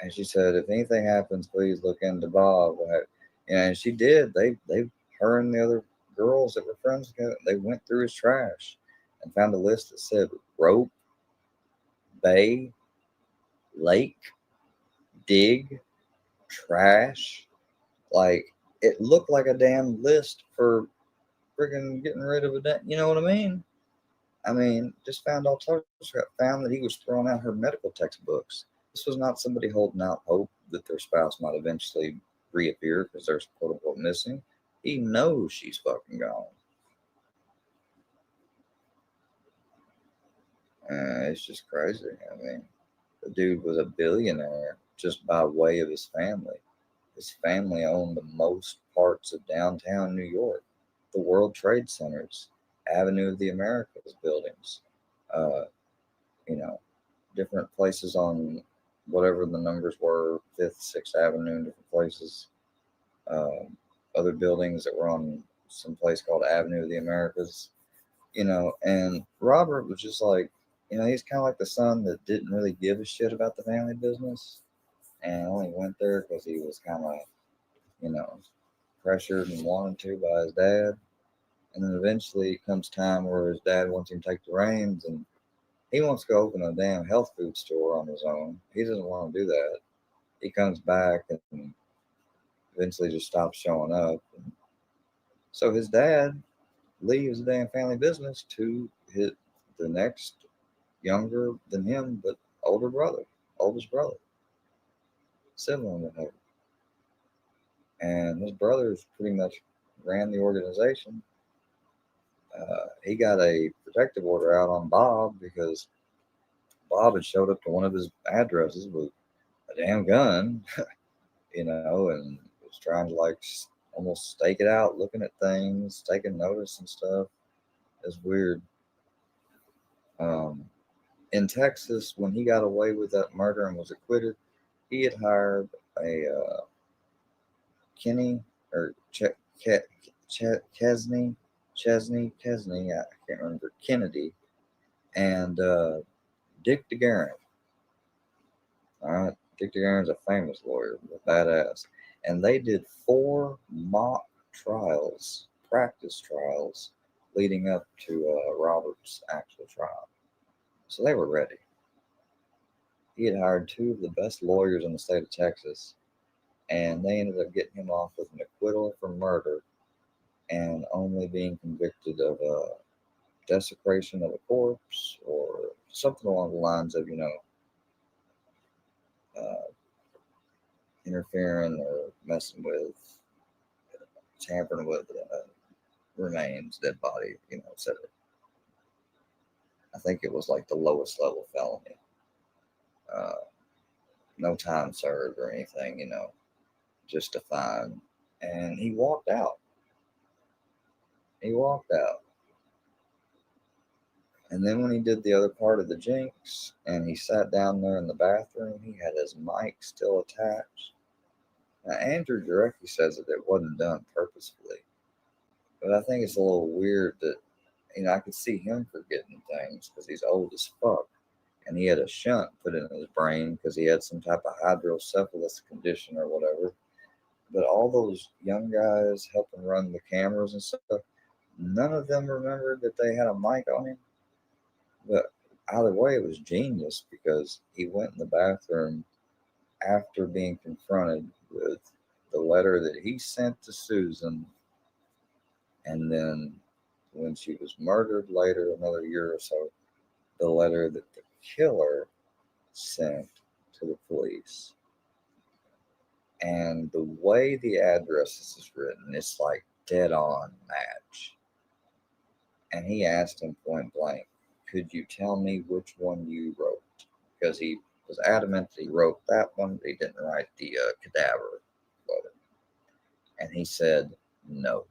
And she said, if anything happens, please look into Bob. And she did. Her and the other girls that were friends together, they went through his trash and found a list that said rope, bay, lake, dig, trash. Like, it looked like a damn list for freaking getting rid of you know what I mean? I mean, just found all sorts of stuff. Found that he was throwing out her medical textbooks. This was not somebody holding out hope that their spouse might eventually reappear because they're quote unquote missing. He knows she's fucking gone. It's just crazy. I mean, The dude was a billionaire just by way of his family. His family owned the most parts of downtown New York, the World Trade Centers, Avenue of the Americas buildings, uh, you know, different places on whatever the numbers were, Fifth, Sixth Avenue, different places, other buildings that were on some place called Avenue of the Americas, and Robert was just like, he's kind of like the son that didn't really give a shit about the family business and only went there because he was kind of, you know, pressured and wanted to by his dad. And then eventually it comes time where his dad wants him to take the reins and he wants to go open a damn health food store on his own. He doesn't want to do that. He comes back and eventually just stops showing up. And so his dad leaves the damn family business to hit the next younger than him, but oldest brother, sibling with him. And his brothers pretty much ran the organization. He got a protective order out on Bob because Bob had showed up to one of his addresses with a damn gun, and was trying to like almost stake it out, looking at things, taking notice and stuff. It's weird. In Texas, when he got away with that murder and was acquitted, he had hired a Kenny or Chesney, I can't remember, Kennedy, and Dick DeGuerin. All right, Dick DeGuerin's a famous lawyer, a badass, and they did 4 mock trials, practice trials, leading up to Robert's actual trial. So they were ready. He had hired 2 of the best lawyers in the state of Texas, and they ended up getting him off with an acquittal for murder and only being convicted of desecration of a corpse or something along the lines of, uh, interfering or messing with, tampering with remains, dead body, etc. I think it was like the lowest level felony. Uh, no time served or anything, just a fine. And he walked out. He walked out. And then when he did the other part of the Jinx and he sat down there in the bathroom, he had his mic still attached. Now, Andrew directly says that it wasn't done purposefully. But I think it's a little weird that, I could see him forgetting things because he's old as fuck. And he had a shunt put in his brain because he had some type of hydrocephalus condition or whatever. But all those young guys helping run the cameras and stuff, none of them remembered that they had a mic on him. But either way, it was genius because he went in the bathroom after being confronted with the letter that he sent to Susan. And then when she was murdered later, another year or so, the letter that the killer sent to the police. And the way the address is written, it's like dead on match. And he asked him point blank, could you tell me which one you wrote? Because he was adamant that he wrote that one, but he didn't write the cadaver letter. And he said no.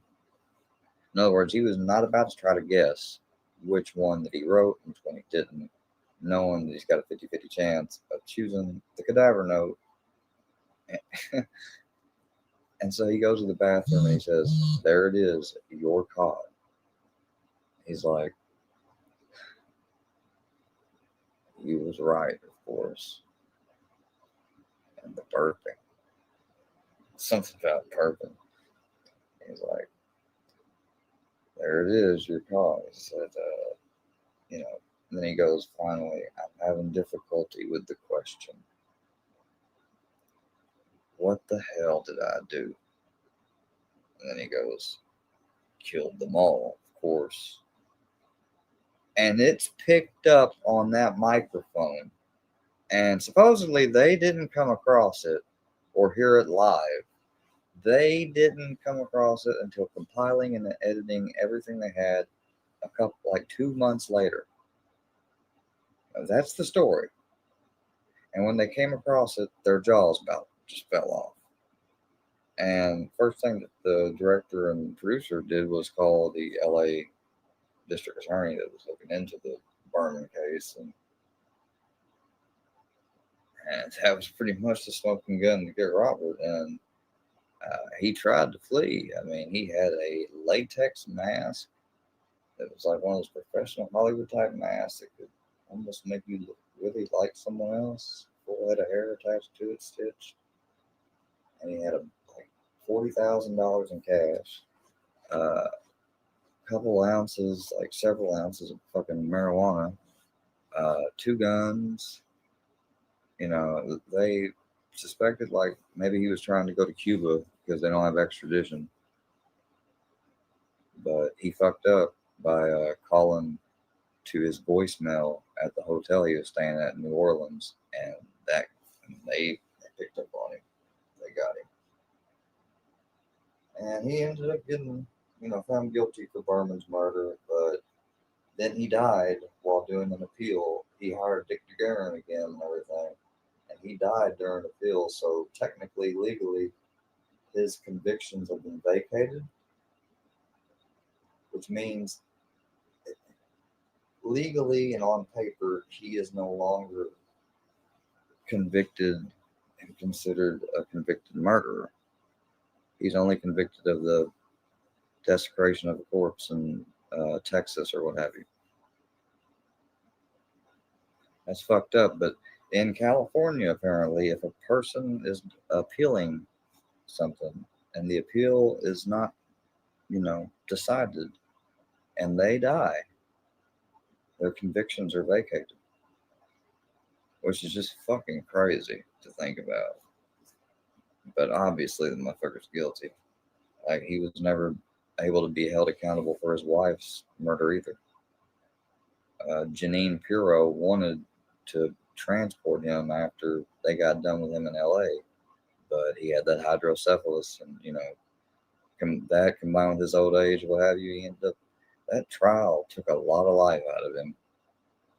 In other words, he was not about to try to guess which one that he wrote and which one he didn't, knowing that he's got a 50-50 chance of choosing the cadaver note. And so he goes to the bathroom and he says, there it is, you're caught. He's like, he was right, of course. And the burping. Something about burping. He's like, there it is, you're caught. He said, and then he goes, finally, I'm having difficulty with the question. What the hell did I do? And then he goes, killed them all, of course. And it's picked up on that microphone. And supposedly they didn't come across it or hear it live. They didn't come across it until compiling and editing everything they had 2 months later. Now, that's the story. And when they came across it, their jaws about just fell off. And first thing that the director and producer did was call the LA district attorney that was looking into the Berman case, and that was pretty much the smoking gun to get Robert. And he tried to flee. I mean, he had a latex mask that was like one of those professional Hollywood type masks that could almost make you look really like someone else. Full head of hair attached to it, stitched. And he had like $40,000 in cash, a couple ounces, like several ounces of fucking marijuana, 2 guns. You know, they suspected like maybe he was trying to go to Cuba because they don't have extradition. But he fucked up by calling to his voicemail at the hotel he was staying at in New Orleans, and they picked up on him. They got him, and he ended up getting found guilty for Berman's murder. But then he died while doing an appeal. He hired Dick DeGuerin again and everything, and he died during the appeal. So technically, legally, his convictions have been vacated, which means legally and on paper, he is no longer convicted and considered a convicted murderer. He's only convicted of the desecration of a corpse in Texas or what have you. That's fucked up. But in California, apparently, if a person is appealing something and the appeal is not, decided and they die, their convictions are vacated, which is just fucking crazy to think about. But obviously, the motherfucker's guilty. Like, he was never able to be held accountable for his wife's murder either. Janine Pirro wanted to transport him after they got done with him in LA, but he had that hydrocephalus, and that combined with his old age, what have you, he ended up. That trial took a lot of life out of him.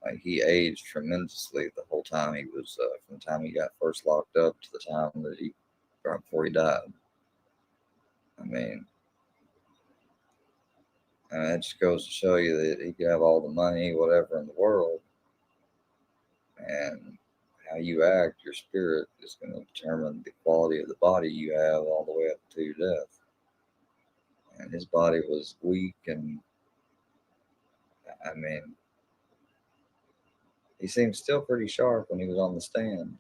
Like, he aged tremendously the whole time he was, from the time he got first locked up to the time that before he died. I mean, it just goes to show you that he could have all the money, whatever in the world, and how you act, your spirit is going to determine the quality of the body you have all the way up to your death. And his body was weak, and I mean, he seemed still pretty sharp when he was on the stand.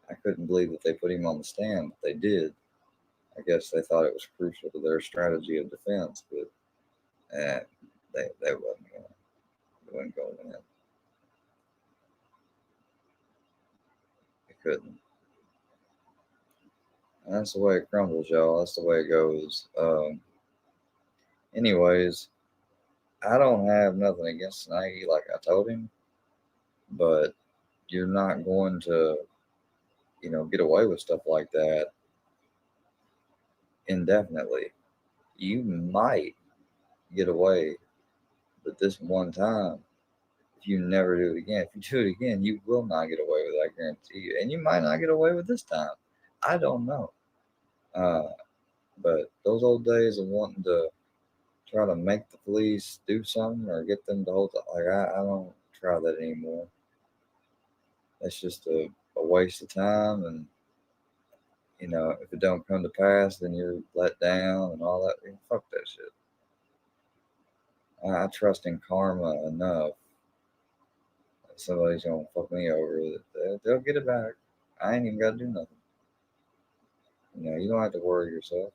I couldn't believe that they put him on the stand, but they did. I guess they thought it was crucial to their strategy of defense, but they wouldn't go in. They couldn't. And that's the way it crumbles, y'all. That's the way it goes. Anyways, I don't have nothing against Snaggy, like I told him, but you're not going to, get away with stuff like that indefinitely. You might get away, but this one time, if you never do it again, if you do it again, you will not get away with it, I guarantee you. And you might not get away with this time. I don't know. But those old days of wanting to try to make the police do something or get them to hold it, like, I don't try that anymore. That's just a waste of time, and if it don't come to pass, then you're let down and all that. Fuck that shit. I trust in karma enough that somebody's gonna fuck me over. They'll get it back. I ain't even gotta do nothing. You don't have to worry yourself.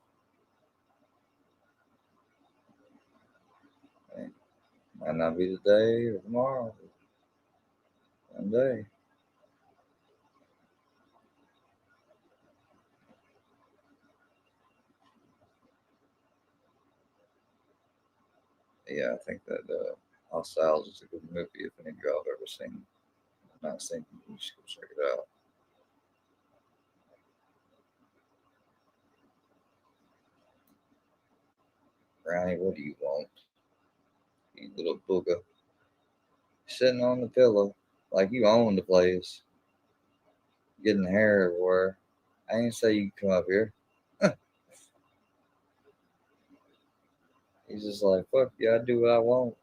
It might not be today or tomorrow. One day. Yeah, I think that Hostiles is a good movie if any of y'all have ever seen it. If not seen it, you should go check it out. Brownie, what do you want? You little booger. Sitting on the pillow. Like you own the place. Getting hair everywhere. I ain't say you can come up here. He's just like, fuck yeah, I do what I want.